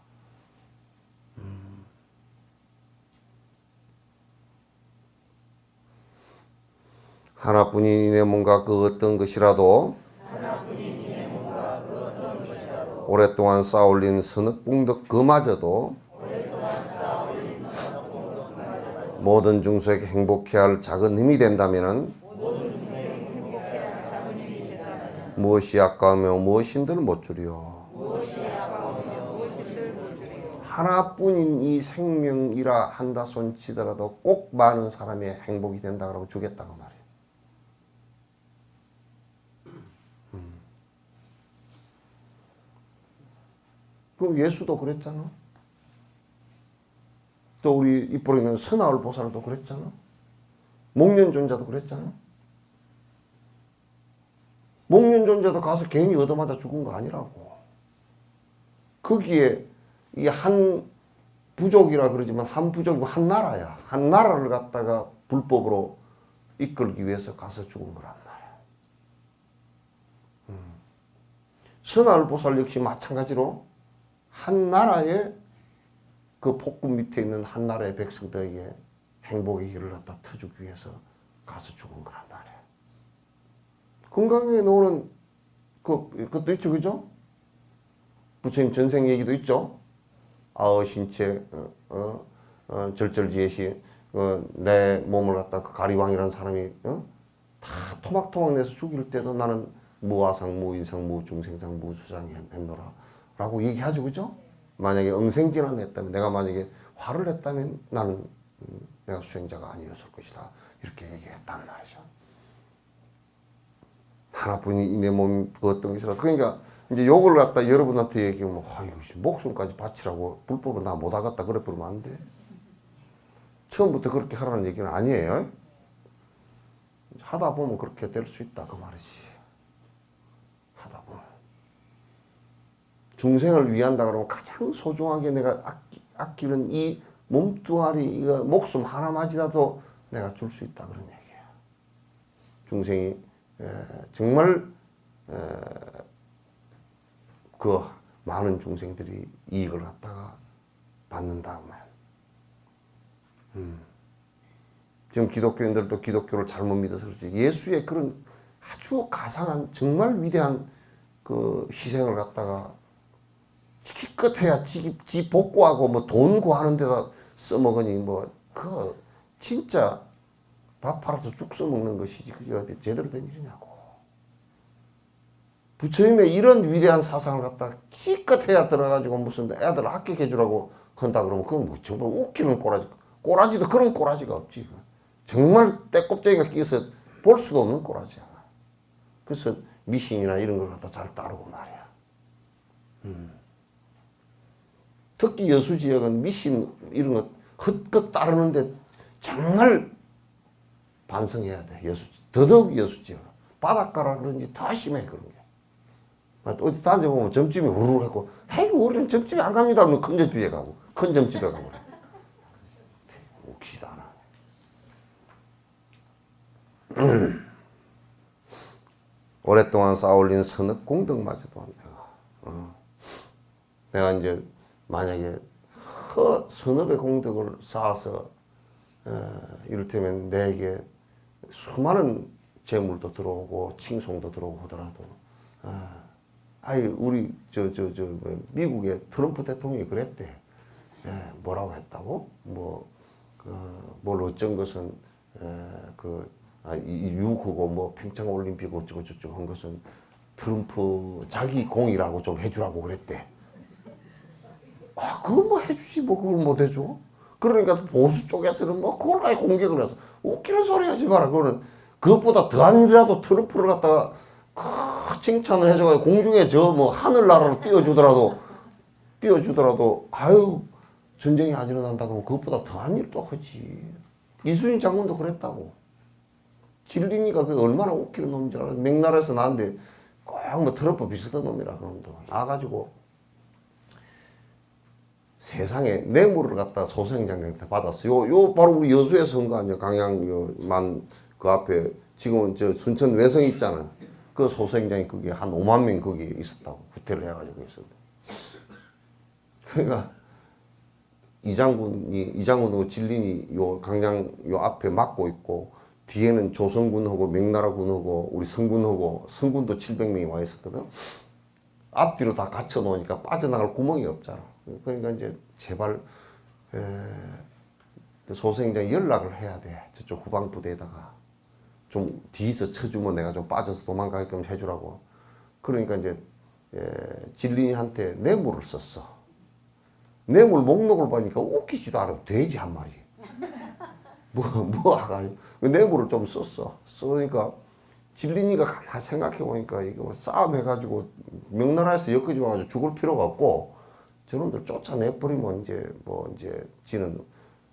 하나뿐인 내 몸과 그 어떤 것이라도 오랫동안 쌓아올린 선악봉덕 그마저도 모든 중생에게 행복해 할 작은 힘이 된다면 무엇이 아까우며 무엇이 힘들 못 주리요. 하나뿐인 이 생명이라 한다 손치더라도 꼭 많은 사람의 행복이 된다 그러면 주겠다고 말이에요. 그럼 예수도 그랬잖아. 또 우리 입으로 있는 선하울 보살도 그랬잖아. 목련존자도 그랬잖아. 목련존자도 가서 괜히 얻어맞아 죽은 거 아니라고. 거기에 이 한 부족이라 그러지만 한 부족이고 한 나라야. 한 나라를 갖다가 불법으로 이끌기 위해서 가서 죽은 거란 말이야. 선하울 보살 역시 마찬가지로 한 나라의 그 폭군 밑에 있는 한 나라의 백성들에게 행복의 길을 갖다 터주기 위해서 가서 죽은 거란 말이야. 건강에 나오는 그것도 있죠, 그죠? 부처님 전생 얘기도 있죠. 아어신체 절절지혜시 내 몸을 갖다 그 가리왕이라는 사람이 다 토막토막 내서 죽일 때도 나는 무아상, 무인상, 무중생상, 무수상이 했노라 라고 얘기하죠, 그죠? 만약에 응생진환 했다면, 내가 만약에 화를 냈다면 나는 내가 수행자가 아니었을 것이다. 이렇게 얘기했단 말이죠. 하나뿐이 내 몸 어떤 것이라도. 그러니까 이제 요걸 갖다 여러분한테 얘기하면 아이고 목숨까지 바치라고 불법은 나 못하겠다 그래 버리면 안 돼. 처음부터 그렇게 하라는 얘기는 아니에요. 하다 보면 그렇게 될 수 있다 그 말이지. 하다 보면. 중생을 위한다 그러면 가장 소중하게 내가 아끼는 이 몸뚱아리, 이거 목숨 하나만이라도 내가 줄 수 있다 그런 얘기예요. 중생이 정말 그 많은 중생들이 이익을 갖다가 받는다 하면 지금 기독교인들도 기독교를 잘못 믿어서 그렇지 예수의 그런 아주 가상한 정말 위대한 그 희생을 갖다가 기껏해야 지 복구하고 뭐 돈 구하는 데다 써먹으니 뭐 그 진짜 밥 팔아서 죽 써먹는 것이지 그게 어디 제대로 된 일이냐고. 부처님의 이런 위대한 사상을 갖다 기껏해야 들어가지고 무슨 애들 합격해주라고 한다 그러면 그건 뭐 정말 웃기는 꼬라지도 그런 꼬라지가 없지. 정말 떼껍데기가 끼어서 볼 수도 없는 꼬라지야. 그래서 미신이나 이런 걸 갖다 잘 따르고 말이야. 특히 여수지역은 미신 이런 거 헛것 따르는데 정말 반성해야 돼. 더더욱 여수지역. 바닷가라 그런지 더 심해 그런 게. 어디 다녀보면 점집이 우르르 했고 헤이 우리는 점집에 안 갑니다 하면 큰 점집에 가고 큰 점집에 가고 그래. 웃기지도 않아. 오랫동안 쌓아올린 선업 공덕마저도 내가 이제 만약에 선업의 공덕을 쌓아서 이를테면 내게 수많은 재물도 들어오고 칭송도 들어오고 하더라도 우리 미국의 트럼프 대통령이 그랬대. 뭐라고 했다고? 뭘 어쩐 것은 유후고 뭐 평창 올림픽 어쩌고 저쩌고 한 것은 트럼프 자기 공이라고 좀 해주라고 그랬대. 그건 뭐 해주지 뭐 그걸 못 해줘. 그러니까 보수 쪽에서는 뭐 그걸 아예 공격을 해서 웃기는 소리 하지 마라. 그거는 그것보다 더한 일이라도 트럼프를 갖다가 칭찬을 해줘가지고 공중에 저 뭐 하늘나라로 띄워주더라도 아유 전쟁이 안 일어난다 그러면 그것보다 더한 일도 하지. 이순신 장군도 그랬다고. 진린이가 그게 얼마나 웃기는 놈인지 알아. 맥나라에서 나왔는데 꼭 뭐 트럼프 비슷한 놈이라 그 놈도 나와가지고 세상에 뇌물을 갖다 소생장한테 받았어. 요 바로 우리 여수에서 한 거 아니야. 강양만 그 앞에 지금은 저 순천 외성 있잖아. 그 소생장이 거기 한 5만 명 거기 있었다고. 구태를 해가지고 있었는데. 그러니까 이장군하고 진린이 요 강양 요 앞에 막고 있고 뒤에는 조선군하고 명나라군하고 우리 성군도 700명이 와 있었거든. 앞뒤로 다 갇혀 놓으니까 빠져나갈 구멍이 없잖아. 그러니까 이제 제발 소생장 연락을 해야 돼. 저쪽 후방 부대에다가 좀 뒤에서 쳐주면 내가 좀 빠져서 도망가게끔 해주라고. 그러니까 이제 진린이한테 뇌물을 썼어. 뇌물 목록을 보니까 웃기지도 않아. 돼지 한 마리. 뭐 하가지고 뇌물을 좀 썼어. 쓰니까 진린이가 가만히 생각해 보니까 이거 뭐 싸움 해가지고 명나라에서 여기까지 와가지고 죽을 필요가 없고 저놈들 쫓아내버리면 이제 지는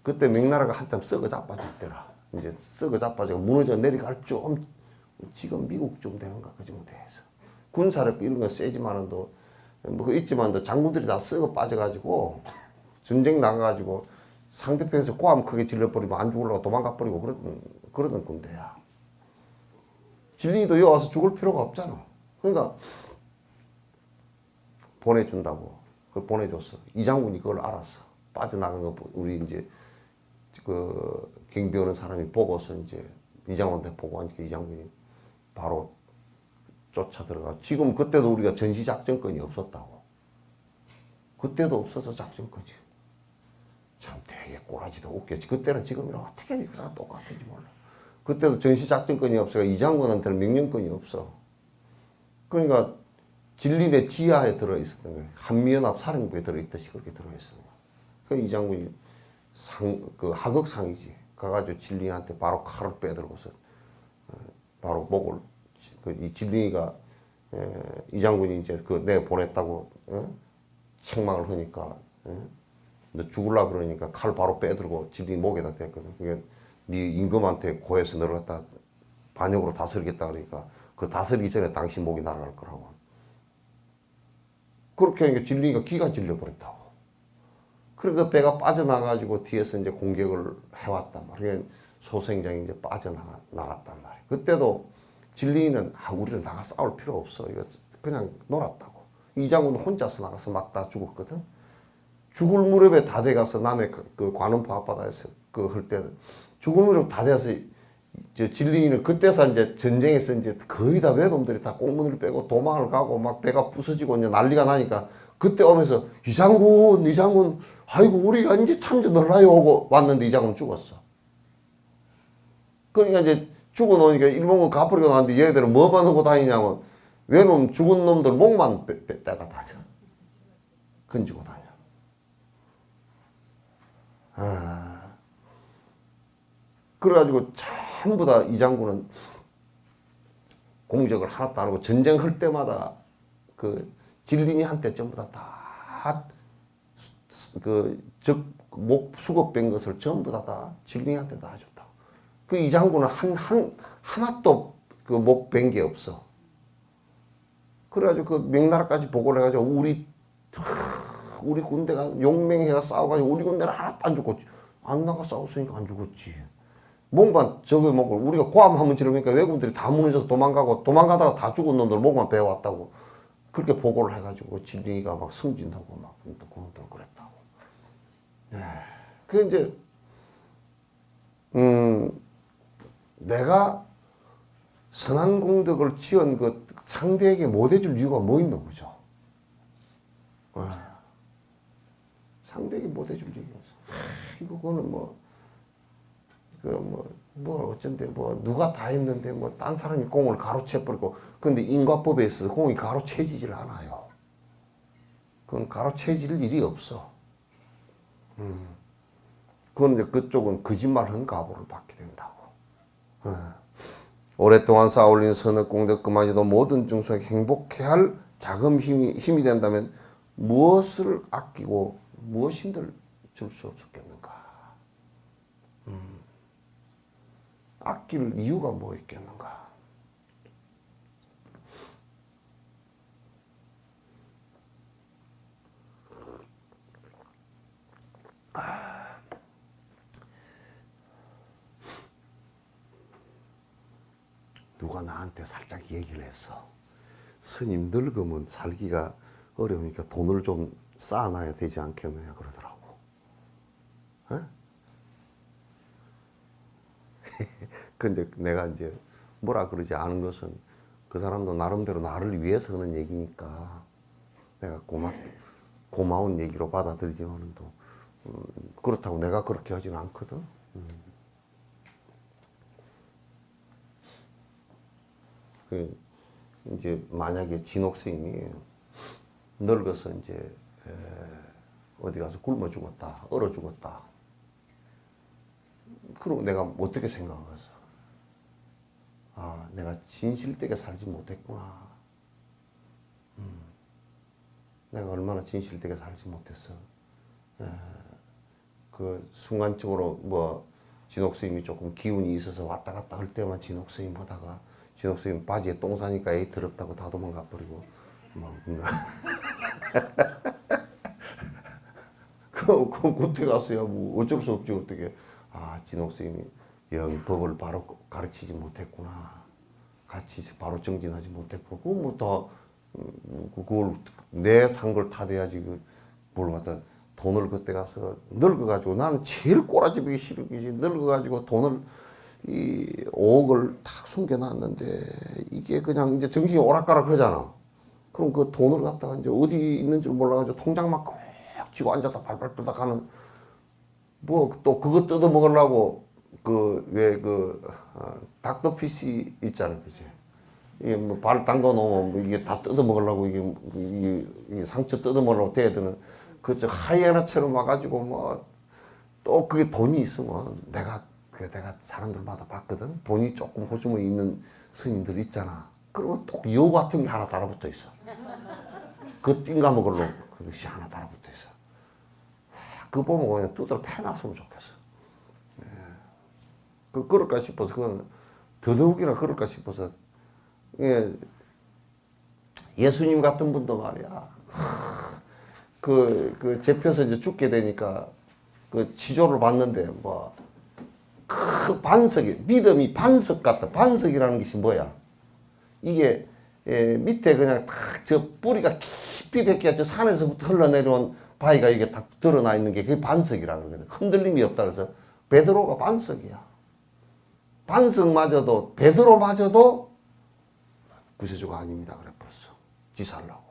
그때 명나라가 한참 썩어 자빠졌더라. 이제 썩어 자빠지고 무너져 내려갈 좀 지금 미국쯤 되는가 그 정도 돼서 군사력 이런 거 세지만은도 뭐 있지만도 장군들이 다 썩어 빠져가지고 전쟁 나가가지고 상대편에서 고함 크게 질러버리면 안 죽으려고 도망가버리고 그러던 군대야. 진린이도 여기 와서 죽을 필요가 없잖아. 그러니까 보내준다고. 그걸 보내줬어. 이 장군이 그걸 알았어. 빠져나간 거 우리 이제 그 경비 오는 사람이 보고서 이제 이 장군한테 보고하니까 이 장군이 바로 쫓아 들어가. 지금 그때도 우리가 전시작전권이 없었다고. 그때도 없어서 작전권이. 참 되게 꼬라지도 웃겼지. 그때는 지금이랑 어떻게 역사가 똑같은지 몰라. 그때도 전시작전권이 없어서 이 장군한테는 명령권이 없어. 그러니까 진린의 지하에 들어있었던 거예요. 한미연합 사령부에 들어있듯이 그렇게 들어있어요. 그 이 장군이 그 하극상이지. 가가지고 진린이한테 바로 칼을 빼들고서 바로 목을 이 진린이가 이 장군이 이제 그 내 보냈다고 책망을 하니까 너 죽을라 그러니까 칼 바로 빼들고 진린이 목에다 댔거든. 그게 네 임금한테 고해서 너를 갖다 반역으로 다스리겠다 그러니까 그 다스리기 전에 당신 목이 날아갈 거라고. 그렇게 하니까 진린이가 기가 질려버렸다고. 그러니까 배가 빠져나가지고 뒤에서 이제 공격을 해왔단 말이야. 소생장이 이제 빠져나갔단 말이야. 그때도 진리인은 우리는 나가 싸울 필요 없어. 이거 그냥 놀았다고. 이장군은 혼자서 나가서 막 다 죽었거든. 죽을 무렵에 다 돼가서 남의 그 관음포 앞바다에서 그 할 때는 죽을 무렵 다 돼서 진리인은 그때서 이제 전쟁에서 이제 거의 다 외놈들이 다 꽁무니를 빼고 도망을 가고 막 배가 부서지고 이제 난리가 나니까 그때 오면서 이장군, 아이고 우리가 이제 참전 놀라요 하고 왔는데 이장군 죽었어. 그러니까 이제 죽어놓으니까 일본군 갚으려고 나왔는데 얘들은 뭐만 하고 다니냐면 외놈 죽은 놈들 목만 뺐다가 다녀. 건지고 다녀. 그래가지고 전부 다 이 장군은 공적을 하나도 안 하고 전쟁할 때마다 그 진린이한테 전부 목 수급된 것을 전부 다 진린이한테 다 줬다고. 그 이 장군은 하나도 그 목 뺀 게 없어. 그래가지고 그 명나라까지 보고를 해가지고 우리 군대가 용맹해가 싸워가지고 우리 군대는 하나도 안 죽었지. 안 나가 싸웠으니까 안 죽었지. 목만 저기 먹고 우리가 고함 한번 지르니까 외군들이 다 무너져서 도망가다가 다 죽은 놈들 목만 베어왔다고 그렇게 보고를 해가지고 진리가 막 승진하고 막 그런다 그랬다고. 그 이제 내가 선한 공덕을 지은 그 상대에게 못 해줄 이유가 뭐 있는 거죠? 상대에게 못 해줄 이유가 없어. 이거는 어쩐데, 누가 다 했는데, 딴 사람이 공을 가로채버리고, 근데 인과법에 있어서 공이 가로채지질 않아요. 그건 가로채질 일이 없어. 그건 이제 그쪽은 거짓말한 가보를 받게 된다고. 오랫동안 쌓아올린 선의 공덕 그마저도 모든 중생에게 행복해 할 자금 힘이 된다면 무엇을 아끼고 무엇인들 줄 수 없었겠는가? 아낄 이유가 뭐 있겠는가? 누가 나한테 살짝 얘기를 했어. 스님 늙으면 살기가 어려우니까 돈을 좀 쌓아놔야 되지 않겠느냐 그러더라고. 근데 내가 이제 뭐라 그러지 않은 것은 그 사람도 나름대로 나를 위해서 하는 얘기니까 내가 고마운 얘기로 받아들이지만은 또 그렇다고 내가 그렇게 하진 않거든. 이제 만약에 진옥 스님이 늙어서 이제 어디 가서 굶어 죽었다, 얼어 죽었다. 그럼 내가 어떻게 생각하겠어? 내가 진실되게 살지 못했구나. 내가 얼마나 진실되게 살지 못했어. 그 순간적으로 진옥 스님이 조금 기운이 있어서 왔다 갔다 할 때만 진옥 스님 보다가 진옥 스님 바지에 똥 싸니까 에이 더럽다고 다 도망가 버리고 그때 가서야 어쩔 수 없지 어떻게. 진옥 스님이 영 법을 바로 가르치지 못했구나. 같이 바로 정진하지 못했고 그걸 내 상걸 타대야지 뭘 갖다 돈을 그때 가서 늙어가지고 나는 제일 꼬라지 보기 싫으지. 늙어가지고 돈을 5억을 탁 숨겨놨는데 이게 그냥 이제 정신이 오락가락 하잖아. 그럼 그 돈을 갖다가 이제 어디 있는 줄 몰라가지고 통장만 꼭 쥐고 앉았다 발발 떨다 가는 또 그거 뜯어 먹으려고 닥터피시 있잖아, 그지? 이게 발 담궈 놓으면 이게 다 뜯어 먹으려고 이게 상처 뜯어 먹으려고 돼야 되는 그저 하이에나처럼 와가지고 또 그게 돈이 있으면 내가 사람들마다 봤거든. 돈이 조금 호주머니 있는 스님들 있잖아. 그러면 또 요 같은 게 하나 달아붙어 있어. 그 띵가 먹으려고 그것이 하나 달아붙어 있어. 그거 보면 그냥 두드러 패놨으면 좋겠어. 그럴까 싶어서, 그건 더더욱이나 그럴까 싶어서, 예수님 같은 분도 말이야. 잡혀서 이제 죽게 되니까, 치조를 받는데, 그 반석이, 믿음이 반석 같다. 반석이라는 것이 뭐야? 이게 밑에 그냥 탁 저 뿌리가 깊이 벗겨 저 산에서부터 흘러내려온 바위가 이게 딱 드러나 있는 게 그게 반석이라 그러거든. 흔들림이 없다 그래서 베드로가 반석이야. 반석마저도 베드로마저도 구세주가 아닙니다. 그래 벌써 지살라고.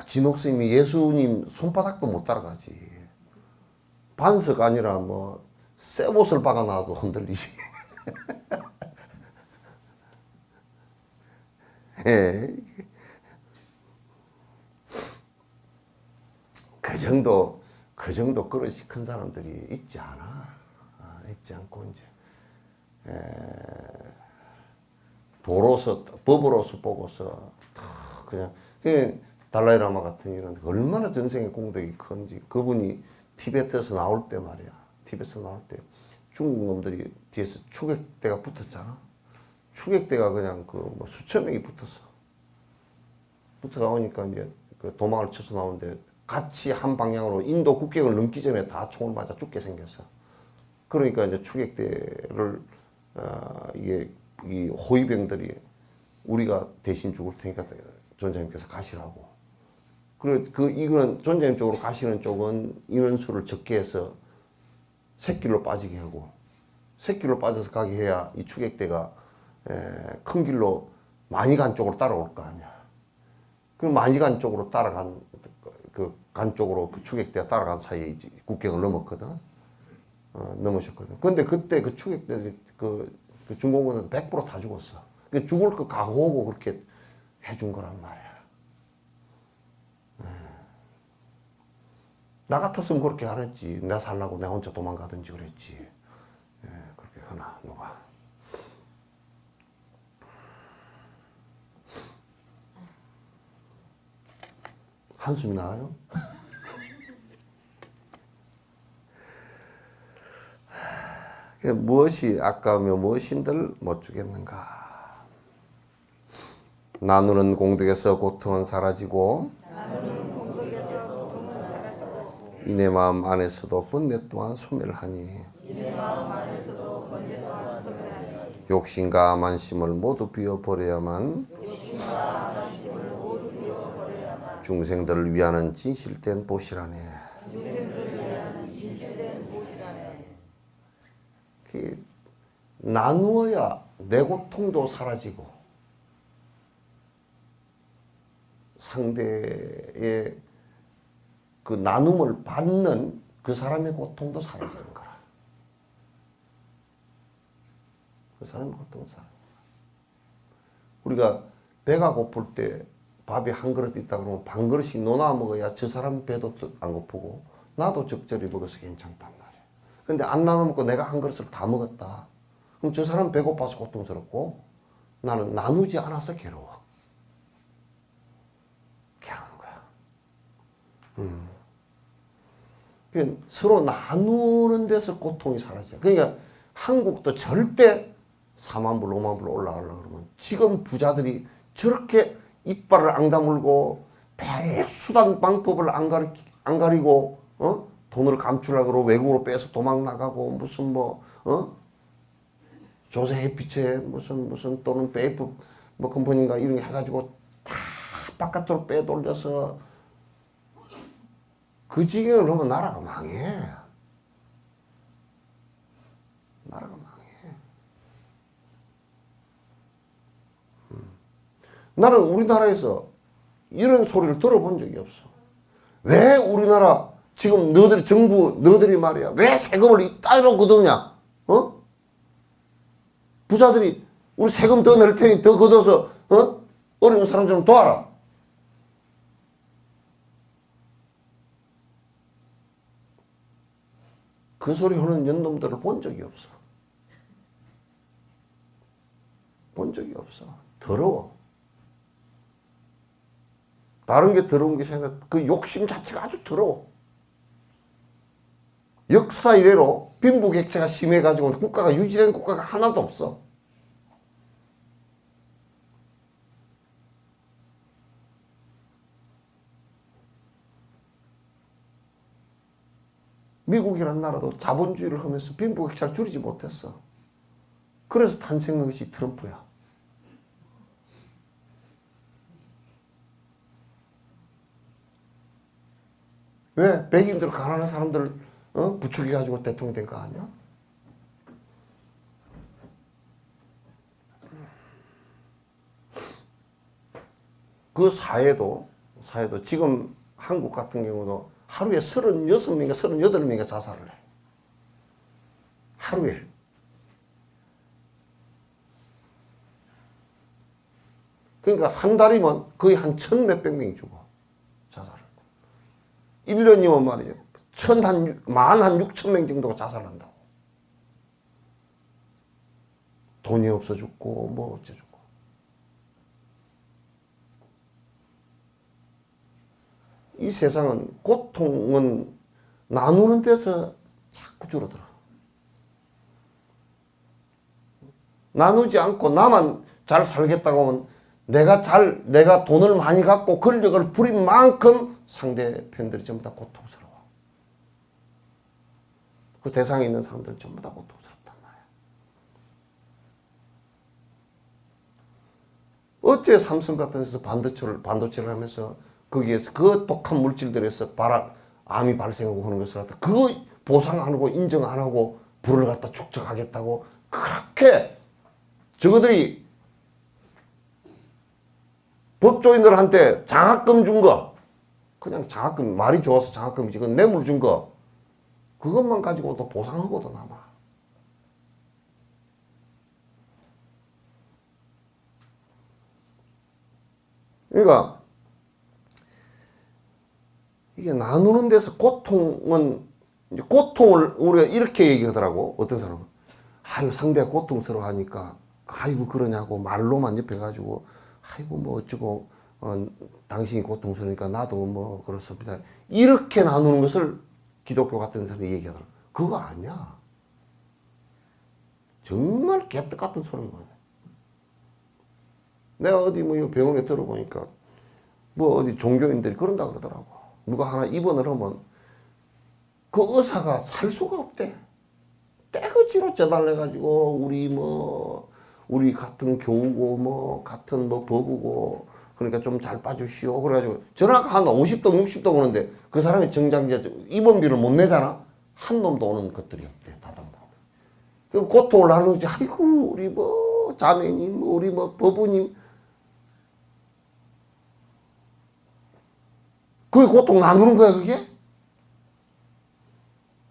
진옥스님이 예수님 손바닥도 못 따라가지. 반석 아니라 뭐 쇠못을 박아놔도 흔들리지. 예. 그 정도 그릇이 큰 사람들이 있지 않아. 있지 않고 이제 도로서 법으로서 보고서 그냥 달라이라마 같은 이런 얼마나 전생의 공덕이 큰지. 그분이 티베트에서 나올 때 말이야. 티베트에서 나올 때 중국 놈들이 뒤에서 추격대가 붙었잖아. 추격대가 그냥 그 뭐 수천 명이 붙었어. 붙어 나오니까 이제 그 도망을 쳐서 나오는데 같이 한 방향으로 인도 국경을 넘기 전에 다 총을 맞아 죽게 생겼어. 그러니까 이제 추격대를 이게 이 호위병들이 우리가 대신 죽을 테니까 존자님께서 가시라고. 그리고 이건 존자님 쪽으로 가시는 쪽은 인원수를 적게 해서 새길로 빠지게 하고 새길로 빠져서 가게 해야 이 추격대가 큰 길로 많이 간 쪽으로 따라올 거 아니야. 그 많이 간 쪽으로 따라간 간 쪽으로 그 추격대가 따라간 사이에 국경을 넘었거든. 넘으셨거든. 근데 그때 그 추격대들이 그 중공군들 100% 다 죽었어. 그 죽을 거 각오하고 그렇게 해준 거란 말이야. 나 같았으면 그렇게 안 했지. 나 살라고 내 혼자 도망가든지 그랬지. 그렇게 하나 누가. 한숨이 나와요? 무엇이 아까우며 무엇인들 못 주겠는가. 나누는 공덕에서 고통은 사라지고 이내 마음 안에서도 번뇌 또한 소멸하니 욕심과 만심을 모두 비워버려야만 중생들을 위하는 진실된 보시라네. 나누어야 내 고통도 사라지고 상대의 그 나눔을 받는 그 사람의 고통도 사라지는 거라. 그 사람의 고통도 사라지는 거라. 우리가 배가 고플 때 밥이 한 그릇 있다 그러면 반 그릇씩 나눠 먹어야 저 사람 배도 안 고프고 나도 적절히 먹어서 괜찮단 말이야. 근데 안 나눠 먹고 내가 한 그릇을 다 먹었다. 그럼 저 사람 배고파서 고통스럽고 나는 나누지 않아서 괴로워. 괴로운 거야. 그러니까 서로 나누는 데서 고통이 사라져. 그러니까 한국도 절대 4만 불, 5만 불 올라가려고 그러면 지금 부자들이 저렇게 이빨을 앙다물고 별 수단 방법을 안 가리고 돈을 감추려고 외국으로 빼서 도망 나가고 무슨 조세 햇빛에 무슨 또는 베이프 컴퍼니인가 이런 게 해가지고 다 바깥으로 빼돌려서 그 지경을 하면 나라가 망해. 나라가 망해. 나는 우리나라에서 이런 소리를 들어본 적이 없어. 왜 우리나라 지금 너희들 정부 너희들이 말이야 왜 세금을 이따위로 걷어냐? 부자들이 우리 세금 더 낼 테니 더 걷어서 어려운 사람 좀 도와라. 그 소리 하는 연놈들을 본 적이 없어. 본 적이 없어. 더러워. 다른 게 더러운 것이 아니라 그 욕심 자체가 아주 더러워. 역사 이래로 빈부격차가 심해가지고 국가가 유지된 국가가 하나도 없어. 미국이라는 나라도 자본주의를 하면서 빈부격차를 줄이지 못했어. 그래서 탄생한 것이 트럼프야. 왜? 백인들, 가난한 사람들 부추겨가지고 대통령 된 거 아니야? 그 사회도 지금 한국 같은 경우도 하루에 36명인가 38명이 자살을 해. 하루에. 그러니까 한 달이면 거의 한 1,000몇백 명이 죽어. 자살을. 1년이면 말이죠. 16,000명 정도가 자살한다고. 돈이 없어 죽고 뭐 어째 죽고. 이 세상은 고통은 나누는 데서 자꾸 줄어들어. 나누지 않고 나만 잘 살겠다고 하면 내가 돈을 많이 갖고 권력을 부린 만큼 상대편들이 전부 다 고통스러워. 그 대상에 있는 사람들은 전부 다 고통스럽단 말이야. 어째 삼성 같은 데서 반도체를 하면서 거기에서 그 독한 물질들에서 암이 발생하고 하는 것을 갖다 그거 보상 안 하고 인정 안 하고 불을 갖다 축적하겠다고 그렇게 저거들이 법조인들한테 장학금 준 거, 그냥 장학금, 말이 좋아서 장학금이지, 그건 뇌물 준 거, 그것만 가지고도 보상하고도 남아. 그러니까 이게 나누는 데서 고통은, 이제 고통을 우리가 이렇게 얘기하더라고. 어떤 사람은. 아이고, 상대가 고통스러워 하니까, 아이고, 그러냐고, 말로만 옆에가지고, 아이고, 뭐 어쩌고, 당신이 고통스러우니까 나도 뭐 그렇습니다. 이렇게 나누는 것을 기독교 같은 사람이 얘기하더라고. 그거 아니야. 정말 개떡 같은 소리거든. 내가 어디 뭐 병원에 들어보니까, 뭐 어디 종교인들이 그런다 그러더라고. 누가 하나 입원을 하면 그 의사가 살 수가 없대. 떼거지로 쪄달래가지고 우리 같은 교우고 뭐 같은 뭐 법우고 그러니까 좀 잘 봐주시오. 그래가지고 전화가 한 50동 60동 오는데 그 사람이 정작 이제 입원비를 못 내잖아. 한 놈도 오는 것들이 없대. 다단다. 그럼 고통을 나누지. 아이고 우리 뭐 자매님 뭐 우리 뭐 법우님 그게 고통 나누는 거야, 그게?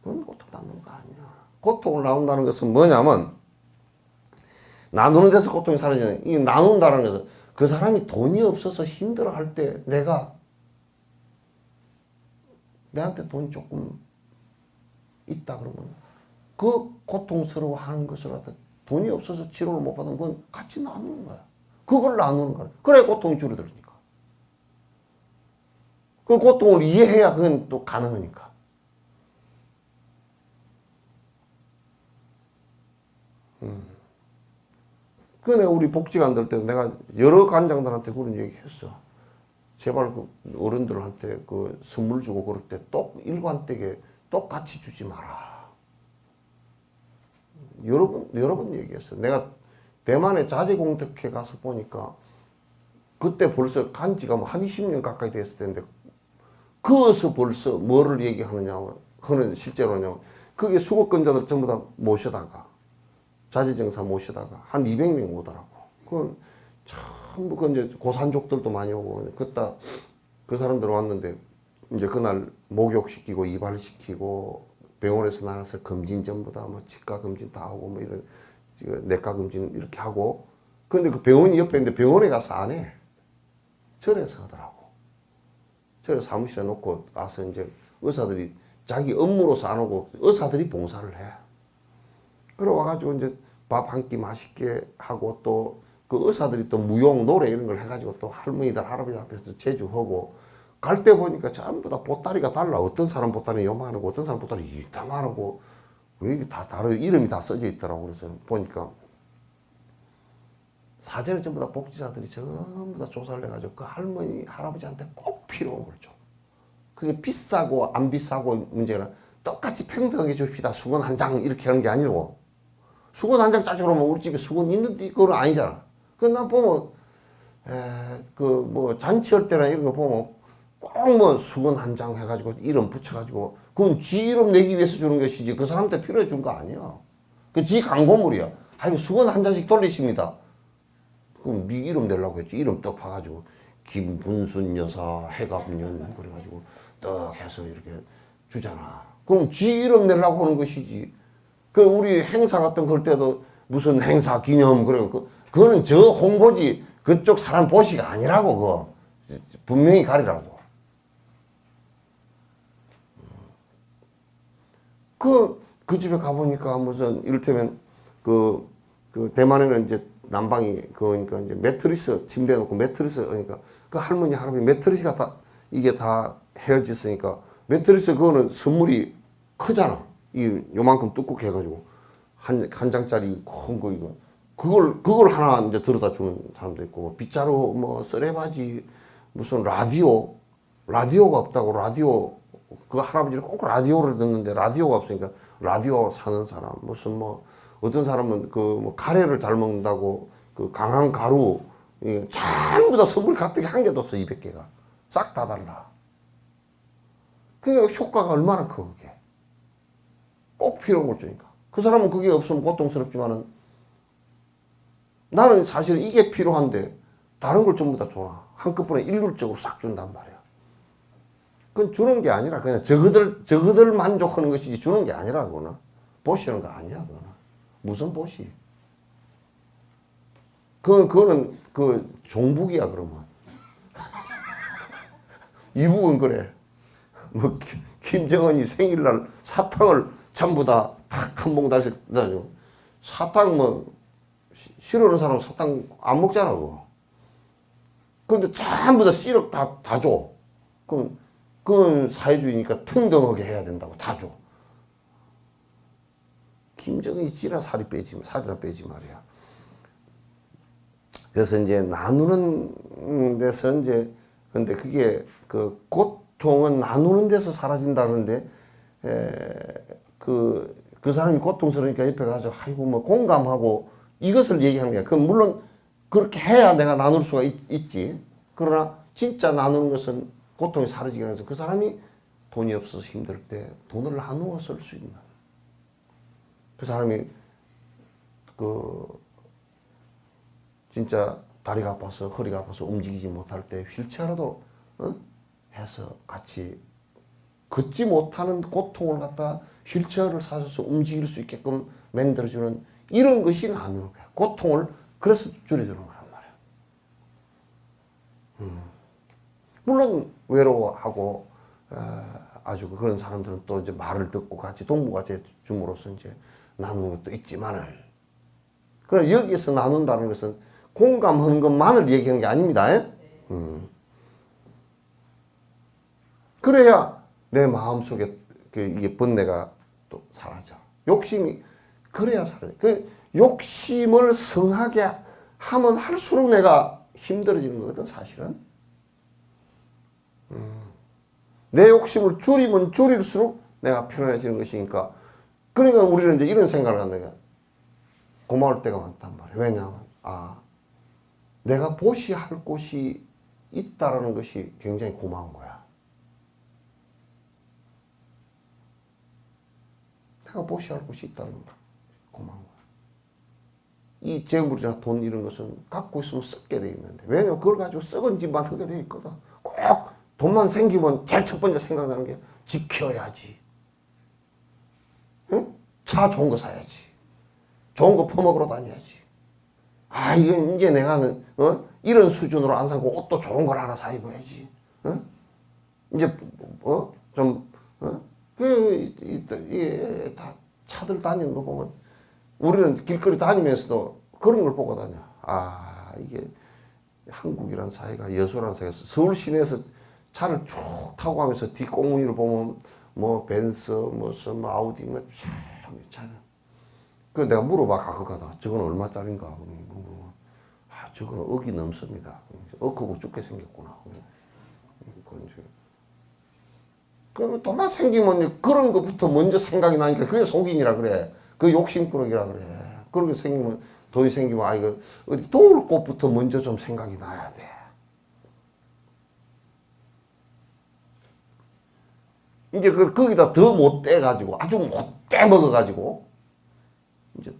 그건 고통 나누는 거 아니야. 고통을 나눈다는 것은 뭐냐면, 나누는 데서 고통이 사라지는, 이 나눈다는 것은 그 사람이 돈이 없어서 힘들어 할 때 내한테 돈 조금 있다 그러면 그 고통스러워 하는 것을 갖다 돈이 없어서 치료를 못 받은 건 같이 나누는 거야. 그걸 나누는 거야. 그래, 고통이 줄어들지. 그 고통을 이해해야 그건 또 가능하니까. 그네 우리 복지관 들 때 내가 여러 관장들한테 그런 얘기 했어. 제발 그 어른들한테 그 선물 주고 그럴 때 일관되게 똑같이 주지 마라. 여러 번 얘기했어. 내가 대만에 자재공특회 가서 보니까 그때 벌써 간지가 뭐 한 20년 가까이 됐을 텐데 그것서 벌써 뭐를 얘기하느냐면, 그는 실제로는 그게 수급권자들 전부 다 모셔다가, 자재정사 모셔다가 한 200명 오더라고. 그건 전부 그 이제 고산족들도 많이 오고, 그 사람들 왔는데, 이제 그날 목욕시키고, 이발시키고, 병원에서 나가서 검진 전부 다 뭐 치과 검진 다 하고, 뭐 이런, 내과 검진 이렇게 하고, 근데 그 병원이 옆에 있는데 병원에 가서 안 해. 절에서 하더라고. 저를 사무실에 놓고 와서 이제 의사들이 자기 업무로서 안 오고 의사들이 봉사를 해. 그래 와가지고 이제 밥 한 끼 맛있게 하고 또 그 의사들이 또 무용 노래 이런 걸 해가지고 또 할머니들 할아버지 앞에서 제주하고 갈 때 보니까 전부 다 보따리가 달라. 어떤 사람 보따리 요만하고 어떤 사람 보따리 이따만하고 왜 이게 다 다른 이름이 다 써져 있더라고. 그래서 보니까 사전에 전부 다 복지사들이 전부 다 조사를 해가지고 그 할머니, 할아버지한테 꼭 필요한 걸 줘. 그게 비싸고 안 비싸고 문제가 똑같이 평등하게 줍시다. 수건 한 장 이렇게 하는 게 아니고 수건 한 장 짜주러 오면 우리 집에 수건 있는데 그건 아니잖아. 그난 보면 그 뭐 잔치할 때나 이런 거 보면 꼭 뭐 수건 한 장 해가지고 이름 붙여가지고 그건 지 이름 내기 위해서 주는 것이지 그 사람한테 필요해 준 거 아니야. 그 지 광고물이야. 아니 수건 한 잔씩 돌리십니다. 그럼 네 이름 내려고 했지. 이름 떡 봐가지고 김분순 여사 해갑년 그래가지고 떡 해서 이렇게 주잖아. 그럼 지 이름 내려고 하는 것이지. 그 우리 행사 같은 걸 때도 무슨 행사 기념 그러고 그거는 저 홍보지 그쪽 사람 보시가 아니라고 그거 분명히 가리라고. 그 집에 가보니까 무슨 이를테면 그 대만에는 이제 난방이 그러니까 이제 매트리스 침대에 놓고 매트리스 그러니까 그 할머니 할아버지 매트리스가 다 이게 다 헤어졌으니까 매트리스 그거는 선물이 크잖아. 이 요만큼 두껍게 해가지고 한 장짜리 큰 거 이거 그걸 하나 이제 들어다 주는 사람도 있고 빗자루 뭐 쓰레바지 무슨 라디오가 없다고 라디오 그 할아버지는 꼭 라디오를 듣는데 라디오가 없으니까 라디오 사는 사람 무슨 뭐 어떤 사람은 그 뭐 카레를 잘 먹는다고 그 강한 가루 전부 다 선물 가득히 한 개 뒀어 200개가 싹 다 달라. 그 효과가 얼마나 커 그게. 꼭 필요한 걸 주니까. 그 사람은 그게 없으면 고통스럽지만은 나는 사실 이게 필요한데 다른 걸 전부 다 줘라. 한꺼번에 일률적으로 싹 준단 말이야. 그건 주는 게 아니라 그냥 저그들 만족하는 것이지 주는 게 아니라 그거는. 보시는 거 아니야 그거는. 무슨 보시? 그거는 그 종북이야 그러면. 이북은 그래. 뭐 김정은이 생일날 사탕을 전부 다 탁 한 봉다씩 넣어줘. 사탕 뭐 싫어하는 사람은 사탕 안 먹잖아 그거. 근데 전부 다 씨럽 다 줘. 그건 사회주의니까 평등하게 해야 된다고 다 줘. 김정은이 지나 살이나 빼지 말이야. 그래서 이제 나누는 데서 이제 근데 그게 그 고통은 나누는 데서 사라진다는데 그 사람이 고통스러우니까 옆에 가서 아이고 뭐 공감하고 이것을 얘기하는 거야. 그럼 물론 그렇게 해야 내가 나눌 수가 있지. 그러나 진짜 나누는 것은 고통이 사라지기 위해서 그 사람이 돈이 없어서 힘들 때 돈을 나누어 쓸 수 있는 그 사람이 진짜 다리가 아파서 허리가 아파서 움직이지 못할 때 휠체어라도 해서 같이 걷지 못하는 고통을 갖다 휠체어를 사서 움직일 수 있게끔 만들어주는 이런 것이 나누는 거야. 고통을 그래서 줄여주는 거란 말이야. 물론 외로워하고 아주 그런 사람들은 또 이제 말을 듣고 같이 동무같이 줌으로써 이제 나누는 것도 있지만은 그래 여기서 나눈다는 것은 공감하는 것만을 얘기하는 게 아닙니다. 그래야 내 마음속에 이게 번뇌가 또 사라져. 욕심이 그래야 사라져. 그 욕심을 성하게 하면 할수록 내가 힘들어지는 거거든 사실은. 내 욕심을 줄이면 줄일수록 내가 편안해지는 것이니까. 그러니까 우리는 이제 이런 생각을 한다. 고마울 때가 많단 말이야. 왜냐하면 내가 보시할 곳이 있다라는 것이 굉장히 고마운 거야. 내가 보시할 곳이 있다는 거 고마운 거야. 이 재물이나 돈 이런 것은 갖고 있으면 썩게 돼 있는데 왜냐면 그걸 가지고 썩은 집만 하게 돼 있거든. 꼭 돈만 생기면 제일 첫 번째 생각나는 게 지켜야지. 응? 차 좋은 거 사야지. 좋은 거 퍼먹으러 다녀야지. 이건 이제 내가는 이런 수준으로 안 사고 옷도 좋은 걸 하나 사 입어야지. 이제 이게 다 차들 다니는 거 보면 우리는 길거리 다니면서도 그런 걸 보고 다녀. 이게 한국이란 사회가 여수란 사회에서 서울 시내에서 차를 쭉 타고 가면서 뒷공무니를 보면 뭐 벤츠 무슨 아우디 뭐 참 있잖아. 그 내가 물어봐 가끔가다 저건 얼마짜린가. 저건 억이 넘습니다. 억하고 죽게 생겼구나. 그러면 돈만 생기면 그런 것부터 먼저 생각이 나니까 그게 속인이라 그래. 그 욕심꾸러기라 그래. 그렇게 생기면, 돈이 생기면, 아, 이거, 어디 도울 곳부터 먼저 좀 생각이 나야 돼. 이제 거기다 더 못 떼가지고, 아주 못 떼 먹어가지고, 이제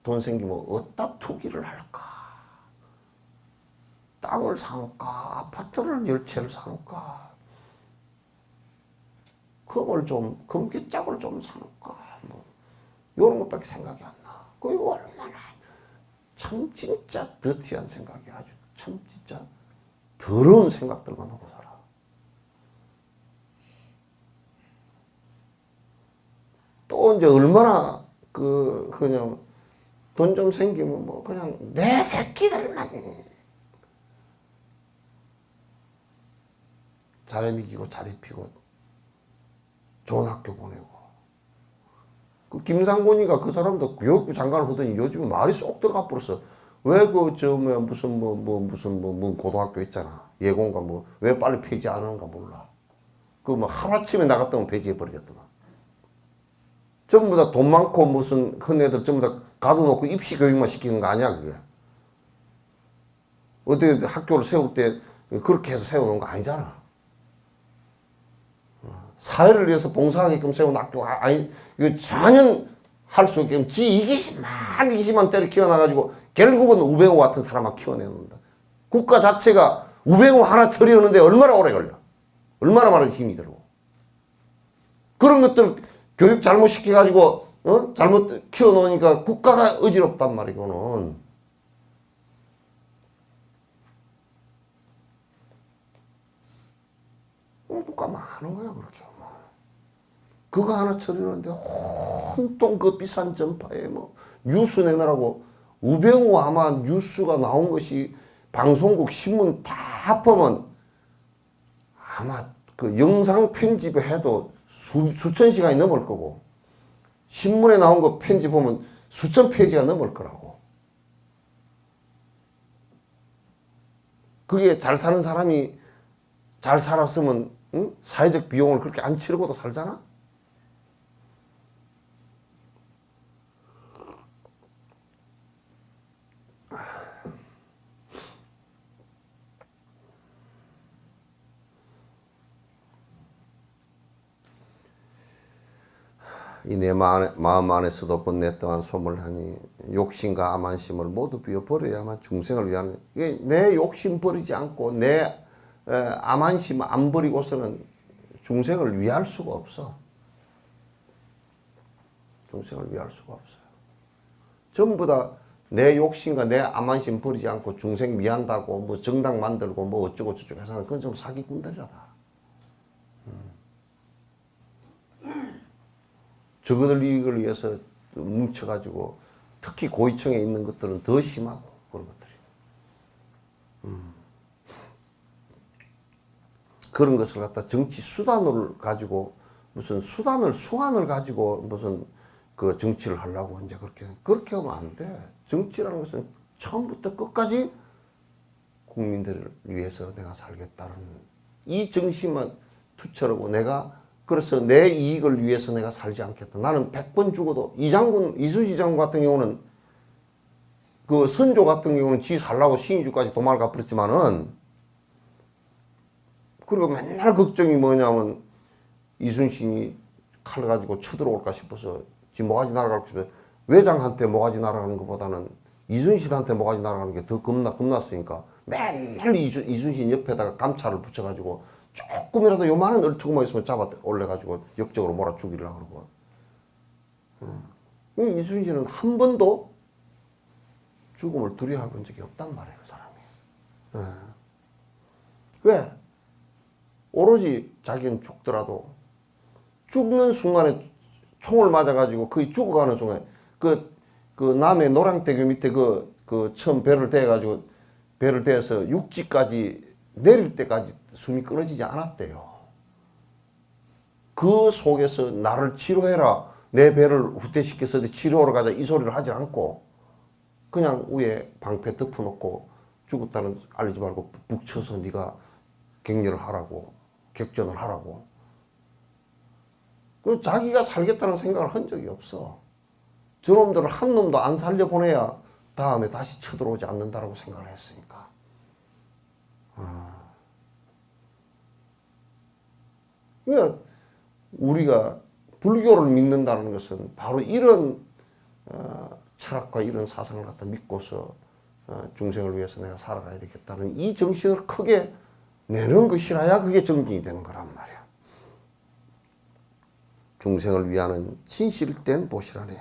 돈 생기면 어디다 투기를 할까? 땅을 사놓을까? 아파트를 10채를 사놓을까? 금을 좀, 금기짝을 좀 사놓을까? 뭐, 요런 것밖에 생각이 안 나. 그거 얼마나 참 진짜 더티한 생각이 아주 참 진짜 더러운 생각들만 하고 살아. 또 이제 얼마나 그냥 돈 좀 생기면 뭐 그냥 내 새끼들만 잘 먹이고 잘 입히고 좋은 학교 보내고. 그 김상곤이가 그 사람도 교육부 장관을 하더니 요즘 말이 쏙 들어가 버렸어. 왜 무슨 고등학교 있잖아. 예공가 뭐 왜 빨리 폐지 안 하는가 몰라. 그 뭐 하루아침에 나갔다면 폐지해 버리겠더만. 전부 다 돈 많고 무슨 큰 애들 전부 다 가둬놓고 입시 교육만 시키는 거 아니야 그게. 어떻게 학교를 세울 때 그렇게 해서 세워놓은 거 아니잖아. 사회를 위해서 봉사하게끔 세운 학교 아니 이거 전혀 할 수 없게끔 지 이기심만 때려 키워놔가지고 결국은 우병우 같은 사람만 키워내는다. 국가 자체가 우병우 하나 처리하는데 얼마나 오래 걸려. 얼마나 많은 힘이 들고. 그런 것들 교육 잘못 시켜가지고 잘못 키워놓으니까 국가가 어지럽단 말이고는. 국가만 하는 거야 그렇게. 그거 하나 처리하는데 온통 그 비싼 전파에 뭐 뉴스 내느라고 우병우 아마 뉴스가 나온 것이 방송국 신문 다 합하면 아마 그 영상 편집해도 수천 시간이 넘을 거고 신문에 나온 거 편집하면 수천 페이지가 넘을 거라고. 그게 잘 사는 사람이 잘 살았으면 사회적 비용을 그렇게 안 치르고도 살잖아. 이 내 마음 안에서도 번뇌 소문을 하니 욕심과 암한심을 모두 비워버려야만 중생을 위하는. 내 욕심 버리지 않고 내 암한심 안 버리고서는 중생을 위할 수가 없어. 중생을 위할 수가 없어요. 전부 다 내 욕심과 내 암한심 버리지 않고 중생 위한다고 뭐 정당 만들고 뭐 어쩌고 저쩌고 해서는 그건 좀 사기꾼들이다. 저거들 이익을 위해서 뭉쳐가지고 특히 고위층에 있는 것들은 더 심하고 그런 것들이. 그런 것을 갖다 정치 수단을 가지고 무슨 수완을 가지고 무슨 그 정치를 하려고 이제 그렇게 하면 안 돼. 정치라는 것은 처음부터 끝까지 국민들을 위해서 내가 살겠다는 이 정신만 투철하고 그래서 내 이익을 위해서 내가 살지 않겠다. 나는 100번 죽어도 이순신 장군 같은 경우는 그 선조 같은 경우는 지 살라고 신의주까지 도망을 가버렸지만은 그리고 맨날 걱정이 뭐냐면 이순신이 칼 가지고 쳐들어올까 싶어서 지 모가지 날아갈까 싶어서 외장한테 모가지 날아가는 것보다는 이순신한테 모가지 날아가는 게 더 겁났으니까 맨날 이순신 옆에다가 감차를 붙여가지고 조금이라도 요만한 얼투구만 있으면 잡아 올려가지고 역적으로 몰아 죽이려고 그러고. 이순신은 한 번도 죽음을 두려워해 본 적이 없단 말이에요, 그 사람이. 왜? 오로지 자기는 죽더라도 죽는 순간에 총을 맞아가지고 거의 죽어가는 순간에 그 남해 노량대교 밑에 처음 배를 대서 육지까지 내릴 때까지 숨이 끊어지지 않았대요. 그 속에서 나를 치료해라. 내 배를 후퇴시켜서 치료하러 가자. 이 소리를 하지 않고 그냥 위에 방패 덮어놓고 죽었다는 알리지 말고 북쳐서 네가 격려를 하라고 격전을 하라고. 자기가 살겠다는 생각을 한 적이 없어. 저놈들을 한 놈도 안 살려보내야 다음에 다시 쳐들어오지 않는다라고 생각을 했으니까. 그러니까 우리가 불교를 믿는다는 것은 바로 이런 철학과 이런 사상을 갖다 믿고서 중생을 위해서 내가 살아가야 되겠다는 이 정신을 크게 내는 것이라야 그게 정진이 되는 거란 말이야. 중생을 위하는 진실된 보시라네.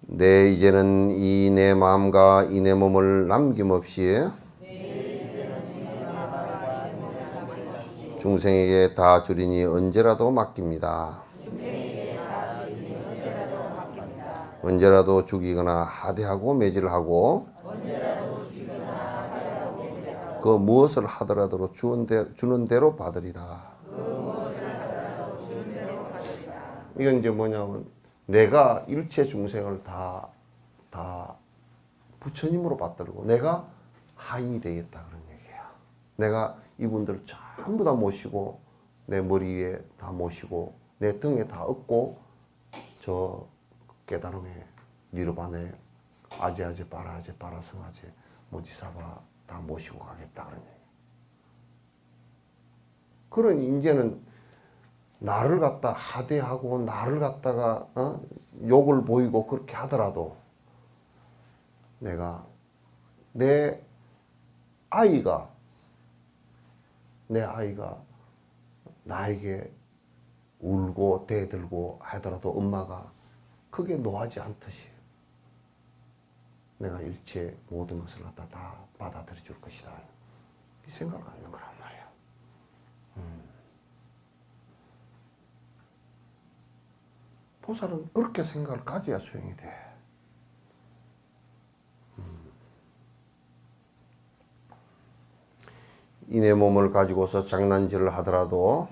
내 이제는 이 내 마음과 이 내 몸을 남김없이 중생에게 다 주리니 언제라도 맡깁니다. 언제라도 죽이거나 하대하고 매질하고 그 무엇을 하더라도 주는 대로 받으리다. 이건 이제 뭐냐면 내가 일체 중생을 다 부처님으로 받들고 내가 하인이 되겠다 그런 얘기야. 내가 이분들 전부 다 모시고 내 머리 위에 다 모시고 내 등에 다 업고 저 깨달음의 니르바네 아제아제 바라아제 바라성아제 모지사바 다 모시고 가겠다 그런 얘기야. 그러니 이제는 나를 갖다 하대하고 나를 갖다가 욕을 보이고 그렇게 하더라도 내가 내 아이가 나에게 울고 대들고 하더라도 엄마가 크게 노하지 않듯이 내가 일체 모든 것을 갖다 다 받아들여 줄 것이다. 이 생각을 갖는 거란 말이야. 보살은 그렇게 생각을 가져야 수행이 돼. 이내 몸을 가지고서 장난질을 하더라도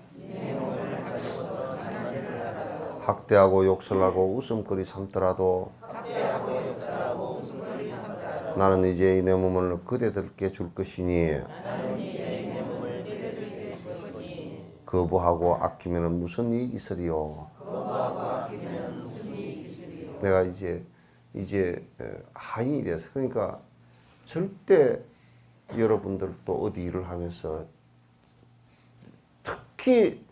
학대하고 욕설하고 웃음거리 삼더라도 나는 이제 이내 몸을 그대들께 줄 것이니 거부하고 아끼면 무슨 이익이 있으리요. 내가 이제 하인이 돼서 그러니까 절대 여러분들도 어디 일을 하면서 특히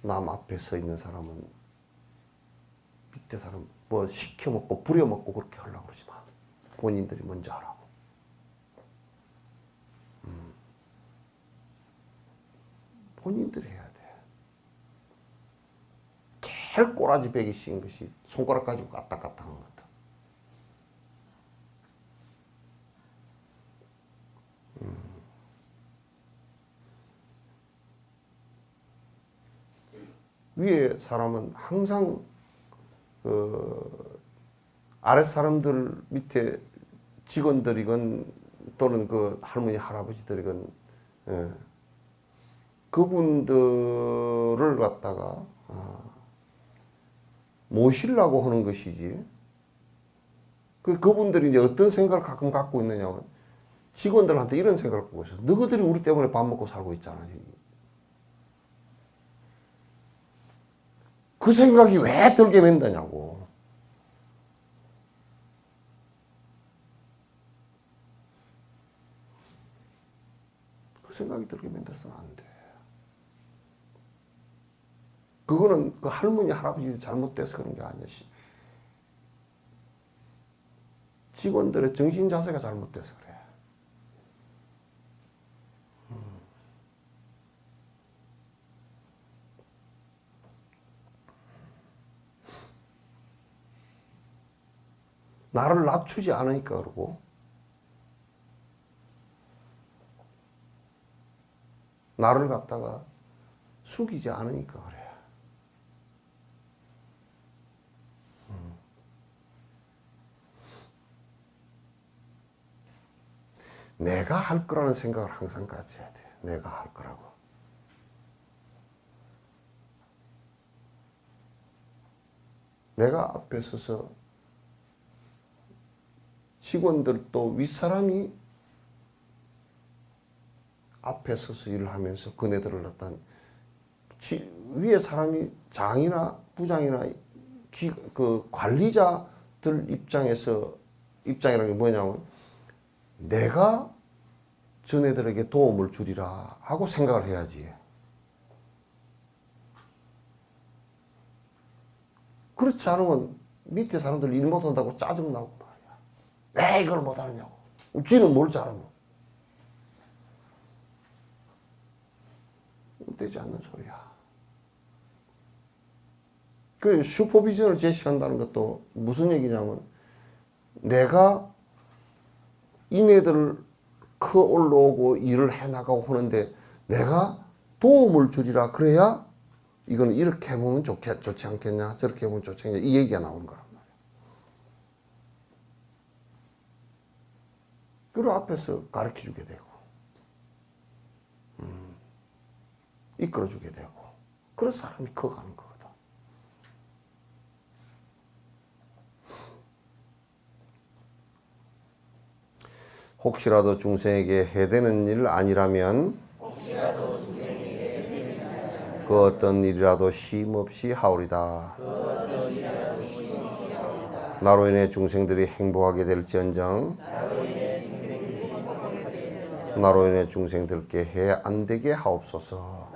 남 앞에 서 있는 사람은 밑에 사람 뭐 시켜먹고 부려먹고 그렇게 하려고 그러지 마. 본인들이 먼저 하라고. 본인들이 해야 돼. 제일 꼬라지 베기 씌인 것이 손가락 가지고 까딱까딱 하는 거다. 위에 사람은 항상 아랫 사람들 밑에 직원들이건 또는 그 할머니 할아버지들이건 그분들을 갖다가 모시려고 하는 것이지. 그분들이 이제 어떤 생각을 가끔 갖고 있느냐면 직원들한테 이런 생각을 갖고 있어. 너희들이 우리 때문에 밥 먹고 살고 있잖아. 그 생각이 왜 들게 만드냐고. 그 생각이 들게 만들어서는 안 돼. 그거는 그 할머니, 할아버지 잘못돼서 그런 게 아니야. 직원들의 정신 자세가 잘못돼서 그래. 나를 낮추지 않으니까 그러고 나를 갖다가 숙이지 않으니까 그래. 내가 할 거라는 생각을 항상 가져야 돼. 내가 할 거라고. 내가 앞에 서서 직원들도 윗사람이 앞에 서서 일을 하면서 그네들을 갖다 위에 사람이 장이나 부장이나 그 관리자들 입장이라는 게 뭐냐면 내가 전애들에게 도움을 주리라 하고 생각을 해야지. 그렇지 않으면 밑에 사람들 일 못한다고 짜증나고 말이야. 왜 이걸 못하느냐고. 쥐는 뭘 잘하노. 되지 않는 소리야. 그 슈퍼비전을 제시한다는 것도 무슨 얘기냐면 내가 이네들 커 올라오고 일을 해나가고 하는데 내가 도움을 주리라 그래야 이건 이렇게 해보면 좋지 않겠냐 저렇게 해보면 좋지 않겠냐 이 얘기가 나오는 거란 말이야. 그리고 앞에서 가르쳐주게 되고 이끌어주게 되고 그래서 사람이 커가는 거거든. 혹시라도 중생에게 해되는 일 아니라면 그 어떤 일이라도 쉼없이 하오리다. 나로 인해 중생들이 행복하게 될지언정 나로 인해 중생들께 해 안 되게 하옵소서.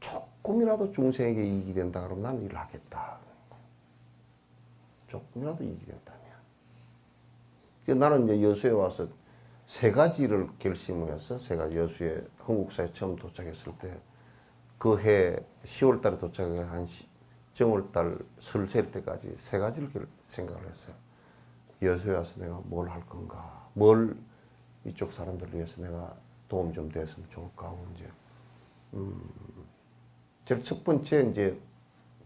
조금이라도 중생에게 이익이 된다 그러면 나는 일을 하겠다. 조금이라도 이익이 된다면. 나는 이제 여수에 와서 세 가지를 결심을 했어. 제가 여수에 한국사에 처음 도착했을 때 그 해 10월 달에 도착해 한 정월 달 설 셀 때까지 세 가지를 생각을 했어요. 여수에 와서 내가 뭘 할 건가? 뭘 이쪽 사람들을 위해서 내가 도움 좀 됐으면 좋을까 하고 이제 제일 첫 번째 이제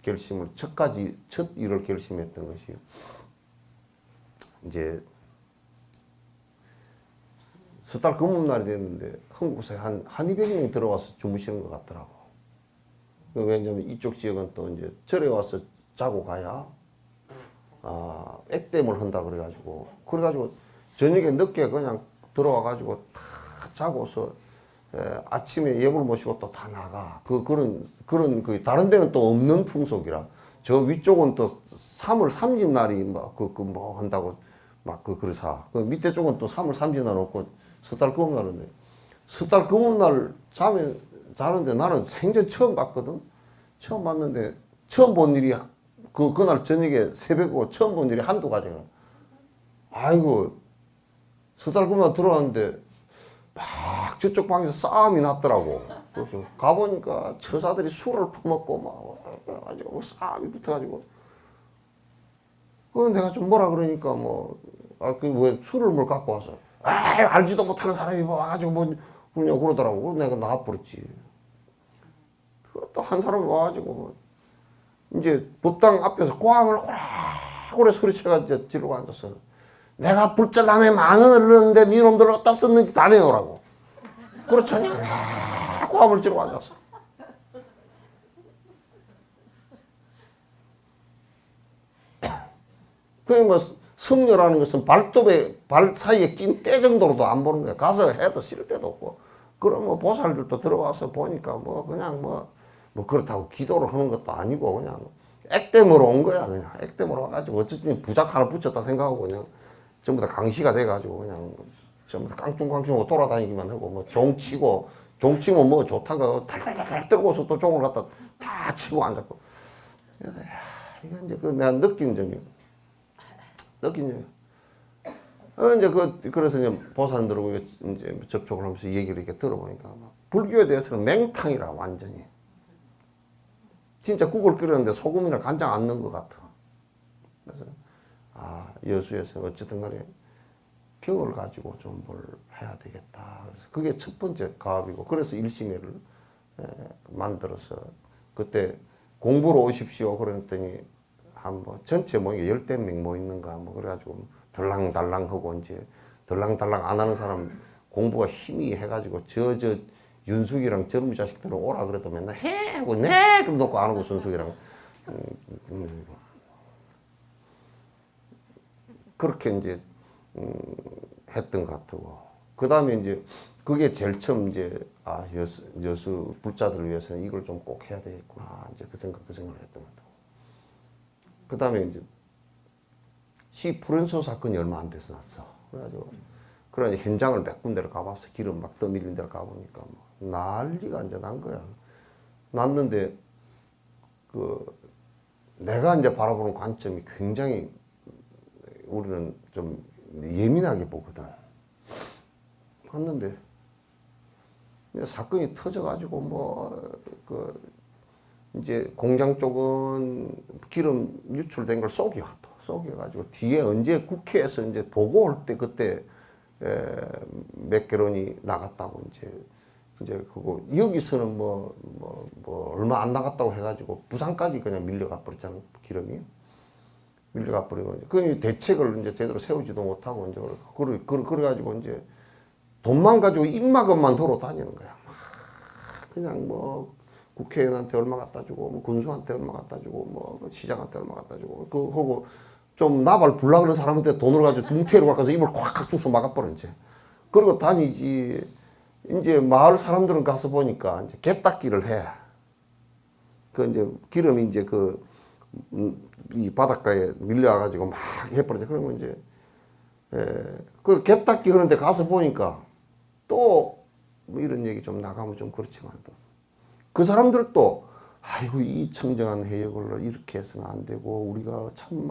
결심을 첫 일을 결심했던 것이 이제 석 달 근무날이 됐는데 한국사에 한 200명 들어와서 주무시는 것 같더라고. 왜냐면 이쪽 지역은 또 이제 절에 와서 자고 가야 액땜을 한다 그래가지고 저녁에 늦게 그냥 들어와가지고 다 자고서 아침에 예불 모시고 또 다 나가. 그런 다른 데는 또 없는 풍속이라. 저 위쪽은 또 3월 3진 날이 뭐 한다고 그러사. 그 밑에 쪽은 또 3월 3진 날 없고 석 달 근무 날인데 석 달 근무 날 자는데 나는 생전 처음 봤거든. 처음 봤는데 처음 본 일이 그날 저녁에 새벽이고 처음 본 일이 한두 가지가. 아이고 석 달 근무 날 들어왔는데 막 저쪽 방에서 싸움이 났더라고. 그래서 가보니까 처자들이 술을 퍼먹고 막 가지고 싸움이 붙어가지고 내가 좀 뭐라 그러니까 왜 술을 뭘 갖고 와서 알지도 못하는 사람이 와가지고 그냥 그러더라고. 내가 나와버렸지. 또 한 사람이 와가지고 이제 법당 앞에서 고함을 오래 소리쳐가지고 지르고 앉았어. 내가 불자남에 10,000원을 넣었는데 니놈들 어디다 썼는지 다 내놓으라고. 그렇죠. 고함을 지르고 앉았어. 그러니까 성녀라는 것은 발 사이에 낀 때 정도로도 안 보는 거야. 가서 해도 싫을 때도 없고. 그럼 보살들도 들어와서 보니까 그냥 그렇다고 기도를 하는 것도 아니고 그냥 액땜으로 온 거야. 그냥 액땜으로 와가지고 어쨌든 부작 하나 붙였다 생각하고 그냥 전부 다 강시가 돼가지고 그냥 전부 다 깡충깡충 돌아다니기만 하고 종 치면 좋다가 탈탈탈 떨고서 또 종을 갖다 다 치고 앉았고. 이건 이제 내가 느낀 점이야. 이제 그래서 이제 보살들하고 이제 접촉을 하면서 얘기를 이렇게 들어보니까 불교에 대해서는 맹탕이라 완전히. 진짜 국을 끓였는데 소금이나 간장 안 넣은 것 같아. 그래서 여수에서 어쨌든 간에 경을 가지고 좀 뭘 해야 되겠다. 그래서 그게 첫 번째 가업이고 그래서 일심회를 만들어서 그때 공부로 오십시오 그랬더니 전체 모이게 10명 뭐 있는가 그래가지고 덜랑달랑하고 이제 덜랑달랑 안 하는 사람 공부가 힘이 해가지고 저 윤숙이랑 젊은 자식들은 오라 그래도 맨날 해 하고 네 그럼 놓고 안 오고 순숙이랑 그렇게 이제 했던 것 같고 그 다음에 이제 그게 제일 처음 이제 여수 불자들을 위해서는 이걸 좀 꼭 해야 되겠구나 이제 그 생각을 했던 거다. 그 다음에 이제 시 프랜소 사건이 얼마 안 돼서 났어. 그래가지고 그런 현장을 몇 군데를 가봤어. 기름 막 떠밀린 데를 가보니까 뭐 난리가 이제 난 거야. 났는데 그 내가 이제 바라보는 관점이 굉장히 우리는 좀 예민하게 보거든. 했는데 사건이 터져가지고 뭐 이제 공장 쪽은 기름 유출된 걸 속여가지고 뒤에 언제 국회에서 이제 보고 올 때 그때 몇 개론이 나갔다고 이제 그거 여기서는 뭐 얼마 안 나갔다고 해가지고 부산까지 그냥 밀려가 버렸잖아. 기름이 밀려가 버리고 그 대책을 이제 제대로 세우지도 못하고 이제 그래가지고 이제 돈만 가지고 입막음만 돌아다니는 거야. 그냥 뭐 국회의원한테 얼마 갖다 주고 뭐 군수한테 얼마 갖다 주고 뭐 시장한테 얼마 갖다 주고 그거고 좀 나발 불라 그런 사람한테 돈을 가지고 둥태로 가서 입을 콱콱 주워 막아버려 이제. 그리고 다니지. 이제 마을 사람들은 가서 보니까 이제 개닦기를 해. 그 이제 기름이 이제 이 바닷가에 밀려가지고 막 해버리죠. 그러면 이제 그 개닦기 하는데 가서 보니까 또 뭐 이런 얘기 좀 나가면 좀 그렇지만 또 그 사람들도 아이고 이 청정한 해역을 이렇게 해서는 안 되고 우리가 참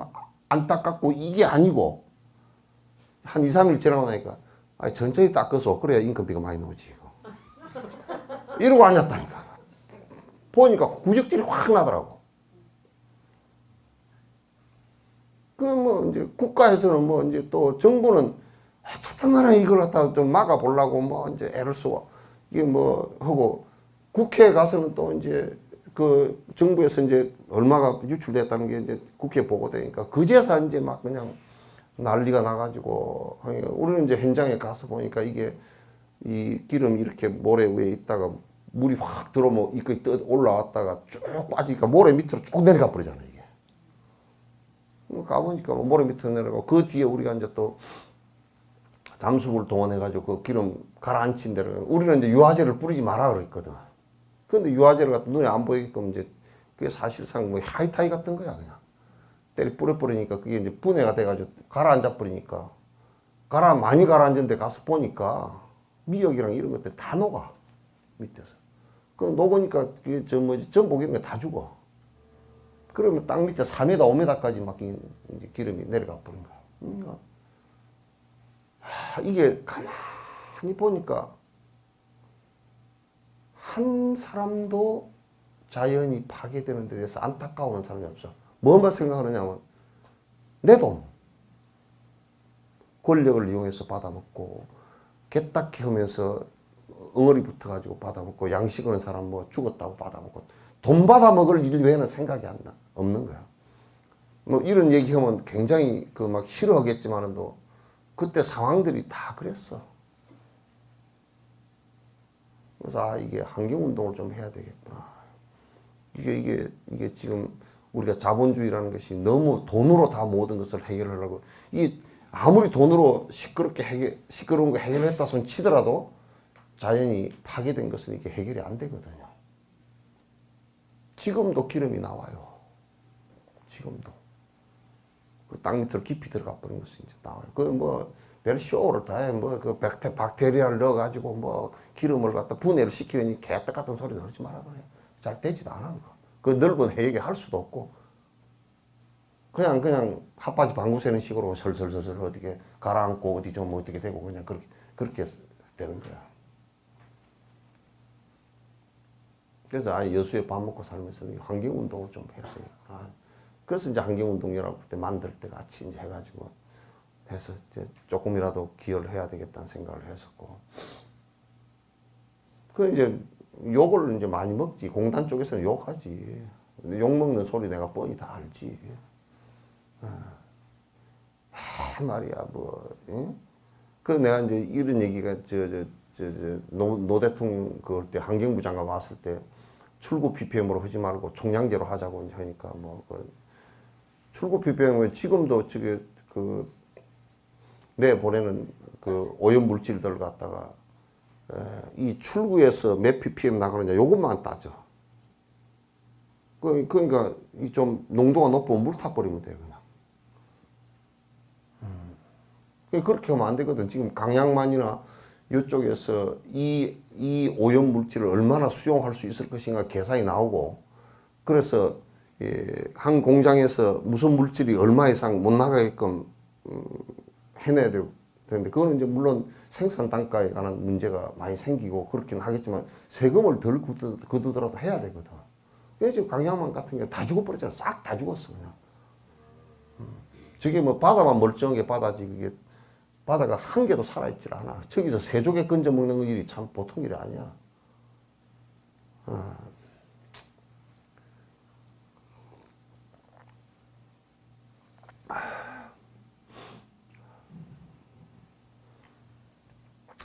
안타깝고 이게 아니고 한 2, 3일 지나고 나니까 아니 천천히 닦아서 그래야 인건비가 많이 나오지 이러고 앉았다니까. 보니까 구적질이 확 나더라고. 그 뭐 이제 국가에서는 뭐 이제 또 정부는 차등하나 이걸 갖다 좀 막아보려고 뭐 이제 애를 쓰고 이게 뭐 하고 국회에 가서는 또 이제 그 정부에서 이제 얼마가 유출됐다는 게 이제 국회에 보고되니까 그제서 이제 막 그냥 난리가 나가지고 우리는 이제 현장에 가서 보니까 이게 이 기름이 이렇게 모래 위에 있다가 물이 확 들어오면 이거 떠 올라왔다가 쭉 빠지니까 모래 밑으로 쭉 내려가 버리잖아요 이게. 가보니까 모래 밑으로 내려가고 그 뒤에 우리가 이제 또 잠수부를 동원해가지고 그 기름 가라앉힌 데를 우리는 이제 유화제를 뿌리지 마라 그랬거든. 근데 유화제를 갖다 눈에 안 보이게끔 이제 그게 사실상 뭐 하이타이 같은 거야 그냥. 때리 뿌려버리니까 그게 이제 분해가 돼가지고 가라앉아 버리니까 많이 가라앉은데 가서 보니까 미역이랑 이런 것들 다 녹아 밑에서. 그럼 녹으니까 그게 전복 이런 거 다 죽어. 그러면 땅 밑에 4m, 5m까지 막 이제 기름이 내려가 버린 거야. 그러니까 이게 가만히 보니까 한 사람도 자연이 파괴되는 데 대해서 안타까워하는 사람이 없어. 뭐만 생각하느냐면 내 돈, 권력을 이용해서 받아먹고 개딱히 하면서 엉어리 붙어가지고 받아먹고 양식하는 사람 뭐 죽었다고 받아먹고 돈 받아먹을 일 외에는 생각이 없는 거야. 뭐 이런 얘기하면 굉장히 그 막 싫어하겠지만은 또 그때 상황들이 다 그랬어. 그래서 이게 환경운동을 좀 해야 되겠구나. 이게 지금 우리가 자본주의라는 것이 너무 돈으로 다 모든 것을 해결하려고 아무리 돈으로 시끄러운 거 해결했다 손 치더라도 자연이 파괴된 것은 이게 해결이 안 되거든요. 지금도 기름이 나와요. 지금도. 그 땅 밑으로 깊이 들어가 버린 것이 이제 나와요. 별 쇼를 다 해. 그 박테리아를 넣어가지고 기름을 갖다 분해를 시키니 개떡 같은 소리도 하지 마라 그래. 잘 되지도 않아. 그 넓은 해역에 할 수도 없고. 그냥 핫바지 방구 새는 식으로 설설설설 어떻게 가라앉고 어디 좀 어떻게 되고 그냥 그렇게 되는 거야. 그래서 여수에 밥 먹고 살면서 환경운동을 좀 해야 돼요. 그래서 이제 환경운동연합 때 만들 때 같이 이제 해가지고 해서 이제 조금이라도 기여를 해야 되겠다는 생각을 했었고. 그 이제 욕을 이제 많이 먹지. 공단 쪽에서는 욕하지. 욕 먹는 소리 내가 뻔히 다 알지. 말이야 응? 그 내가 이제 이런 얘기가 노 대통령 그럴 때 환경부 장관 왔을 때 출구 PPM으로 하지 말고 총량제로 하자고 이제 하니까 출구 PPM은 지금도 내보내는 그 오염 물질들 갖다가 이 출구에서 몇 ppm 나가느냐 요것만 따져. 그러니까 이 좀 농도가 높으면 물 타버리면 돼요 그냥. 그렇게 하면 안 되거든. 지금 강양만이나 이쪽에서 이 오염 물질을 얼마나 수용할 수 있을 것인가 계산이 나오고, 그래서 한 공장에서 무슨 물질이 얼마 이상 못 나가게끔 해내야 되는데, 그거는 이제 물론 생산 단가에 관한 문제가 많이 생기고 그렇긴 하겠지만 세금을 덜 거두더라도 해야 되거든. 그래서 지금 강양만 같은 경우 다 죽어버렸잖아. 싹 다 죽었어 그냥. 저게 뭐 바다만 멀쩡한 게 바다지, 그게 바다가 한 개도 살아있질 않아. 저기서 새조개 건져 먹는 일이 참 보통 일이 아니야.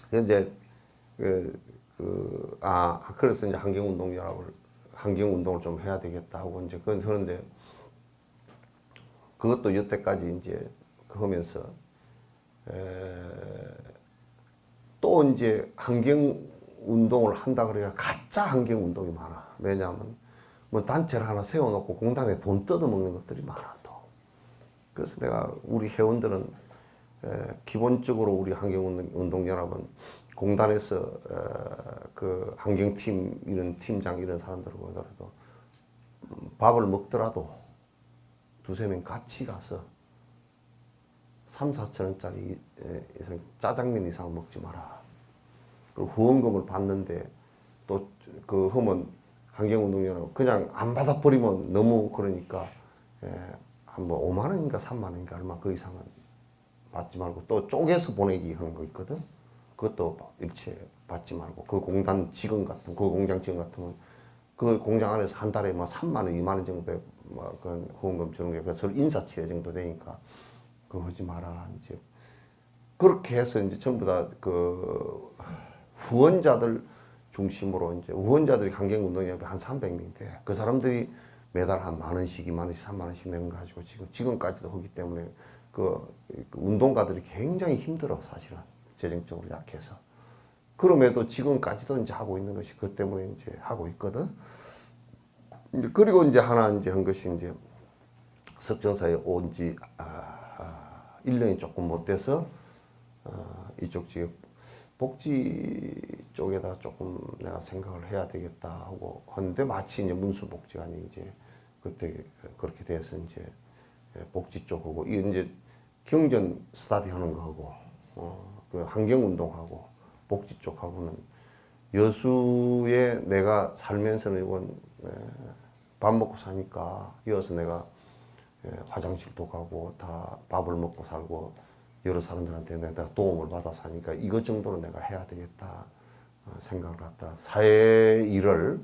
이제 그래서 이제 환경운동을 좀 해야 되겠다 하고 이제 그건 하는데, 그것도 여태까지 이제 하면서 또 이제 환경운동을 한다 그래야 가짜 환경운동이 많아. 왜냐하면 뭐 단체를 하나 세워놓고 공단에 돈 뜯어먹는 것들이 많아 또. 그래서 내가 우리 회원들은 기본적으로 우리 환경운동연합은 공단에서 그 환경팀 이런 팀장 이런 사람들을 보더라도 밥을 먹더라도 두세 명 같이 가서 3, 4천 원짜리 이상 짜장면 이상 먹지 마라. 그리고 후원금을 받는데 또 그 하면 환경운동연합 그냥 안 받아버리면 너무 그러니까 한 뭐 5만 원인가 3만 원인가 얼마 그 이상은 받지 말고, 또 쪼개서 보내기 하는 거 있거든. 그것도 일체 받지 말고, 그 공단 직원 같은, 그 공장 직원 같으면 그 공장 안에서 한 달에 뭐 3만 원, 2만 원 정도의 뭐 그런 후원금 주는 게 그래서 인사치레 정도 되니까 그거 하지 마라. 이제 그렇게 해서 이제 전부 다 그 후원자들 중심으로 이제 후원자들이 환경운동연합에 한 300명 돼. 그 사람들이 매달 한 만 원씩, 2만 원씩, 3만 원씩 내는 거 가지고 지금까지도 하기 때문에 그 운동가들이 굉장히 힘들어 사실은 재정적으로 약해서. 그럼에도 지금까지도 이제 하고 있는 것이 그 때문에 이제 하고 있거든. 그리고 이제 하나 이제 한 것이 이제 석전사에 온 지 1년이 조금 못 돼서 이쪽 지역 복지 쪽에다 조금 내가 생각을 해야 되겠다 하고 하는데, 마치 이제 문수복지관이 이제 그때 그렇게 돼서 이제 복지 쪽하고 이제 경전 스타디 하는 거하고 그 환경운동하고 복지 쪽하고는 여수에 내가 살면서는 이건 밥 먹고 사니까 이어서 내가 화장실도 가고 다 밥을 먹고 살고 여러 사람들한테 내가 도움을 받아 사니까 이것 정도는 내가 해야 되겠다 생각을 했다. 사회 일을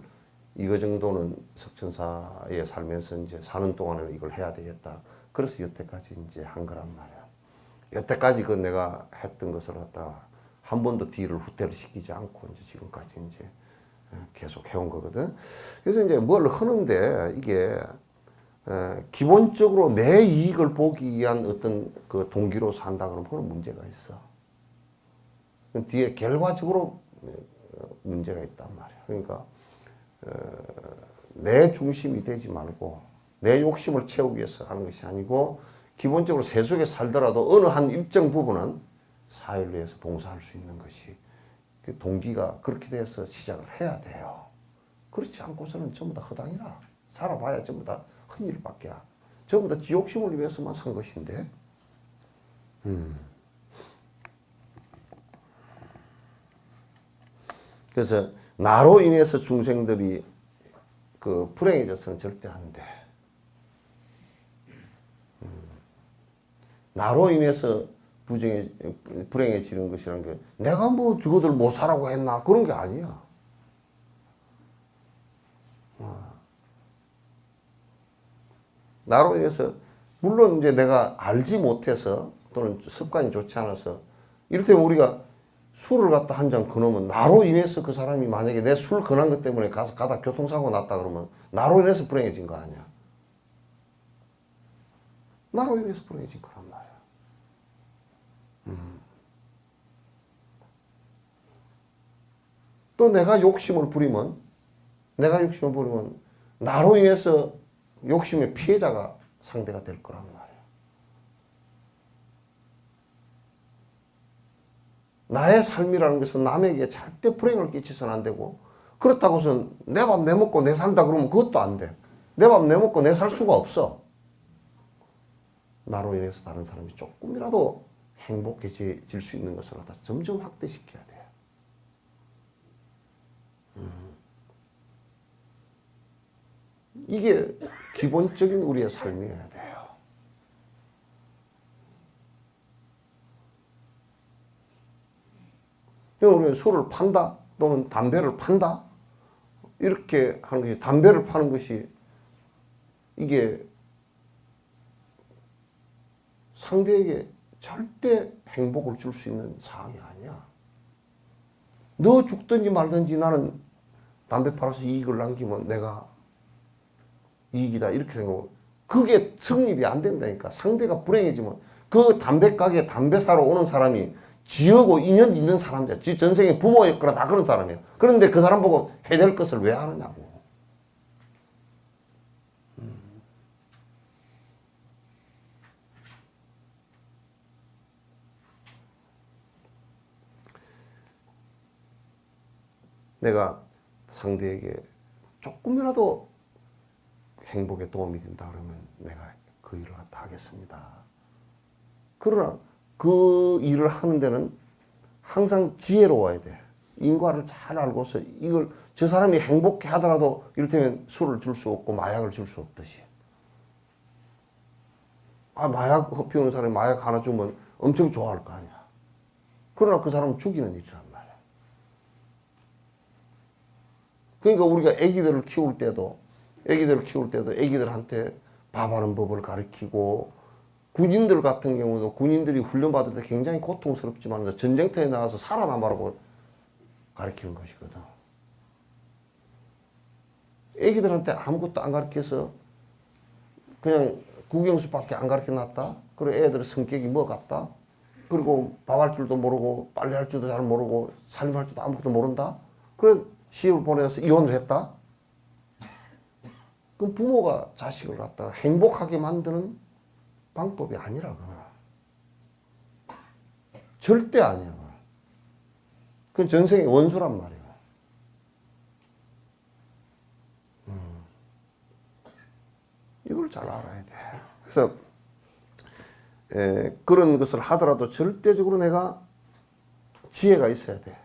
이거 정도는 석천사에 살면서 이제 사는 동안에 이걸 해야 되겠다. 그래서 여태까지 이제 한 거란 말이야. 여태까지 그 내가 했던 것을 갖다가 한 번도 뒤를 후퇴를 시키지 않고 이제 지금까지 이제 계속 해온 거거든. 그래서 이제 뭘 하는데 이게 기본적으로 내 이익을 보기 위한 어떤 그 동기로 산다 그러면 그건 문제가 있어. 뒤에 결과적으로 문제가 있단 말이야. 그러니까 내 중심이 되지 말고 내 욕심을 채우기 위해서 하는 것이 아니고, 기본적으로 세속에 살더라도 어느 한 일정 부분은 사회를 위해서 봉사할 수 있는 것이 그 동기가 그렇게 돼서 시작을 해야 돼요. 그렇지 않고서는 전부 다 허당이라 살아봐야 전부 다 헛일밖에. 전부 다 지 욕심을 위해서만 산 것인데. 그래서 나로 인해서 중생들이 그 불행해져서는 절대 안 돼. 나로 인해서 불행해지는 것이라는 게 내가 뭐 저거들 못 사라고 했나 그런 게 아니야. 나로 인해서, 물론 이제 내가 알지 못해서 또는 습관이 좋지 않아서, 이를테면 우리가 술을 갖다 한 잔 그놓으면 나로 인해서 그 사람이 만약에 내 술 권한 것 때문에 가다 교통사고 났다 그러면 나로 인해서 불행해진 거 아니야. 나로 인해서 불행해진 거란 말이야. 내가 욕심을 부리면 나로 인해서 욕심의 피해자가 상대가 될 거란 말이야. 나의 삶이라는 것은 남에게 절대 불행을 끼쳐서는 안 되고, 그렇다고 해서 내 밥 내 먹고 내 산다 그러면 그것도 안 돼. 내 밥 내 먹고 내 살 수가 없어. 나로 인해서 다른 사람이 조금이라도 행복해질 수 있는 것을 갖다 점점 확대시켜야 돼. 이게 기본적인 우리의 삶이어야 돼요. 우리는 술을 판다 또는 담배를 판다 이렇게 하는 것이, 담배를 파는 것이 이게 상대에게 절대 행복을 줄 수 있는 상황이 아니야. 너 죽든지 말든지 나는 담배 팔아서 이익을 남기면 내가 이익이다 이렇게 생각하고, 그게 성립이 안 된다니까. 상대가 불행해지면 그 담배 가게에 담배 사러 오는 사람이 지하고 인연 있는 사람이야. 지 전생에 부모였거나 다 그런 사람이야. 그런데 그 사람 보고 해낼 것을 왜 하느냐고. 내가 상대에게 조금이라도 행복에 도움이 된다 그러면 내가 그 일을 갖다 하겠습니다. 그러나 그 일을 하는 데는 항상 지혜로워야 돼. 인과를 잘 알고서 이걸 저 사람이 행복해 하더라도 이를테면 술을 줄 수 없고 마약을 줄 수 없듯이. 마약 피우는 사람이 마약 하나 주면 엄청 좋아할 거 아니야. 그러나 그 사람은 죽이는 일이란 말이야. 그러니까 우리가 아기들을 키울 때도 아기들한테 밥하는 법을 가르치고, 군인들 같은 경우도 군인들이 훈련받을 때 굉장히 고통스럽지만 전쟁터에 나가서 살아남으라고 가르치는 것이거든. 아기들한테 아무것도 안 가르쳐서 그냥 국영수밖에 안 가르쳐 놨다. 그리고 애들 성격이 뭐 같다. 그리고 밥할 줄도 모르고 빨래할 줄도 잘 모르고 살림할 줄도 아무것도 모른다. 그래 시집을 보내서 이혼을 했다. 그럼 부모가 자식을 갖다가 행복하게 만드는 방법이 아니라 절대 아니야. 그건 전생의 원수란 말이야. 이걸 잘 알아야 돼. 그래서 그런 것을 하더라도 절대적으로 내가 지혜가 있어야 돼.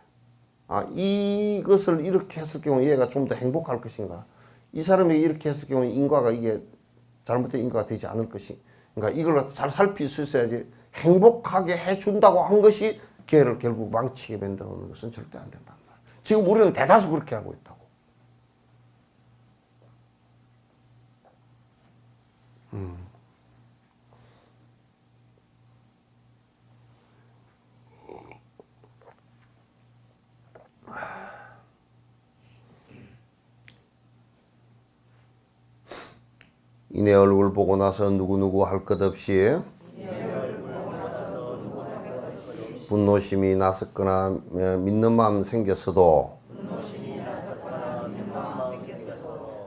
이것을 이렇게 했을 경우 얘가 좀 더 행복할 것인가. 이 사람이 이렇게 했을 경우 인과가 이게 잘못된 인과가 되지 않을 것인가. 그러니까 이걸 잘 살필 수 있어야지. 행복하게 해준다고 한 것이 걔를 결국 망치게 만들어 놓는 것은 절대 안 된단 말이야. 지금 우리는 대다수 그렇게 하고 있다고. 이내 얼굴 보고 나서 누구누구 할 것 없이 분노심이 났었거나 믿는 마음 생겼어도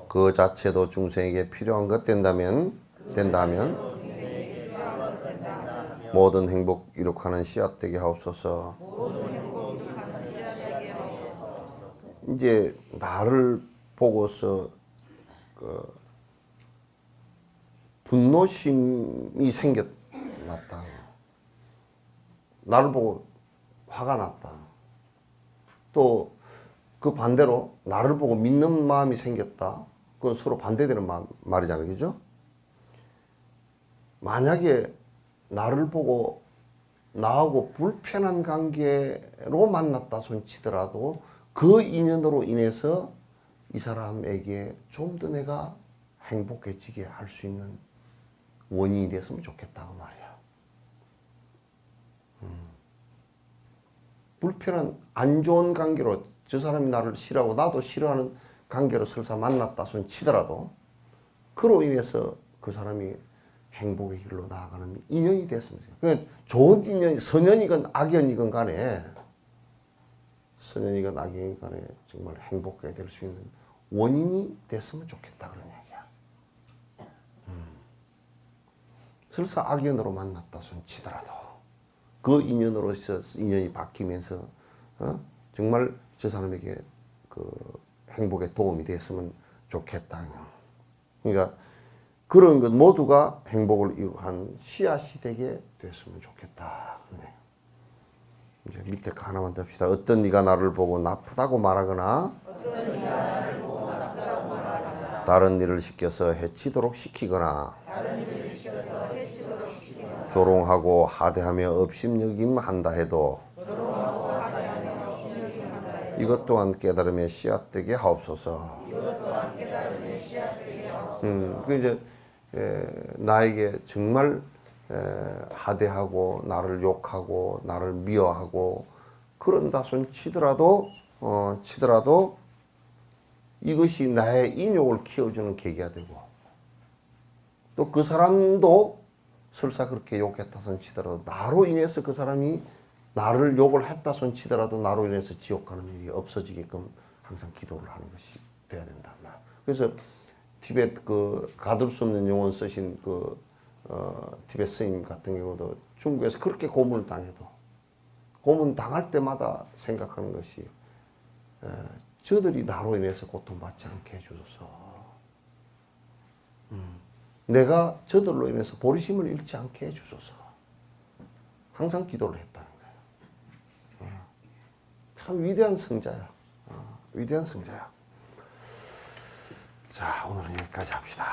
그 자체도 중생에게 필요한 것 된다면 모든 행복 이룩하는 씨앗 되게 하옵소서. 이제 나를 보고서 분노심이 생겼났다. 나를 보고 화가 났다. 또 그 반대로 나를 보고 믿는 마음이 생겼다. 그건 서로 반대되는 말이잖아요. 그죠? 만약에 나를 보고 나하고 불편한 관계로 만났다 손치더라도 그 인연으로 인해서 이 사람에게 좀 더 내가 행복해지게 할 수 있는 원인이 됐으면 좋겠다고 말이야. 불편한 안 좋은 관계로 저 사람이 나를 싫어하고 나도 싫어하는 관계로 설사 만났다 손 치더라도 그로 인해서 그 사람이 행복의 길로 나아가는 인연이 됐으면 좋겠어요. 그러니까 좋은 인연이 선연이건 악연이건 간에 선현이가 나경이 간에 정말 행복하게 될 수 있는 원인이 됐으면 좋겠다 그런 얘기야. 설사 악연으로 만났다 손 치더라도 그 인연으로서 인연이 바뀌면서 정말 저 사람에게 그 행복에 도움이 됐으면 좋겠다. 그러니까 그런 것 모두가 행복을 이룩한 씨앗이 되게 됐으면 좋겠다. 네. 이제 밑에 거 하나만 더 합시다. 어떤 이가 나를 보고 나쁘다고 말하거나 다른 일을 시켜서 해치도록 시키거나 조롱하고 하대하며 업심여김 한다 해도 이것 또한 깨달음의 씨앗 되게 하옵소서. 그 이제 나에게 정말 하대하고 나를 욕하고 나를 미워하고 그런다 손 치더라도 이것이 나의 인욕을 키워주는 계기가 되고 또 그 사람도 설사 그렇게 욕했다 손 치더라도 나로 인해서 그 사람이 나를 욕을 했다 손 치더라도 나로 인해서 지옥 가는 일이 없어지게끔 항상 기도를 하는 것이 돼야 된다. 그래서 티벳 그 가둘 수 없는 영혼 쓰신 그 티벳 스님 같은 경우도 중국에서 그렇게 고문을 당해도 고문 당할 때마다 생각하는 것이 저들이 나로 인해서 고통받지 않게 해주소서. 내가 저들로 인해서 보리심을 잃지 않게 해주소서. 항상 기도를 했다는 거예요. 참 위대한 성자야. 위대한 성자야. 자, 오늘은 여기까지 합시다.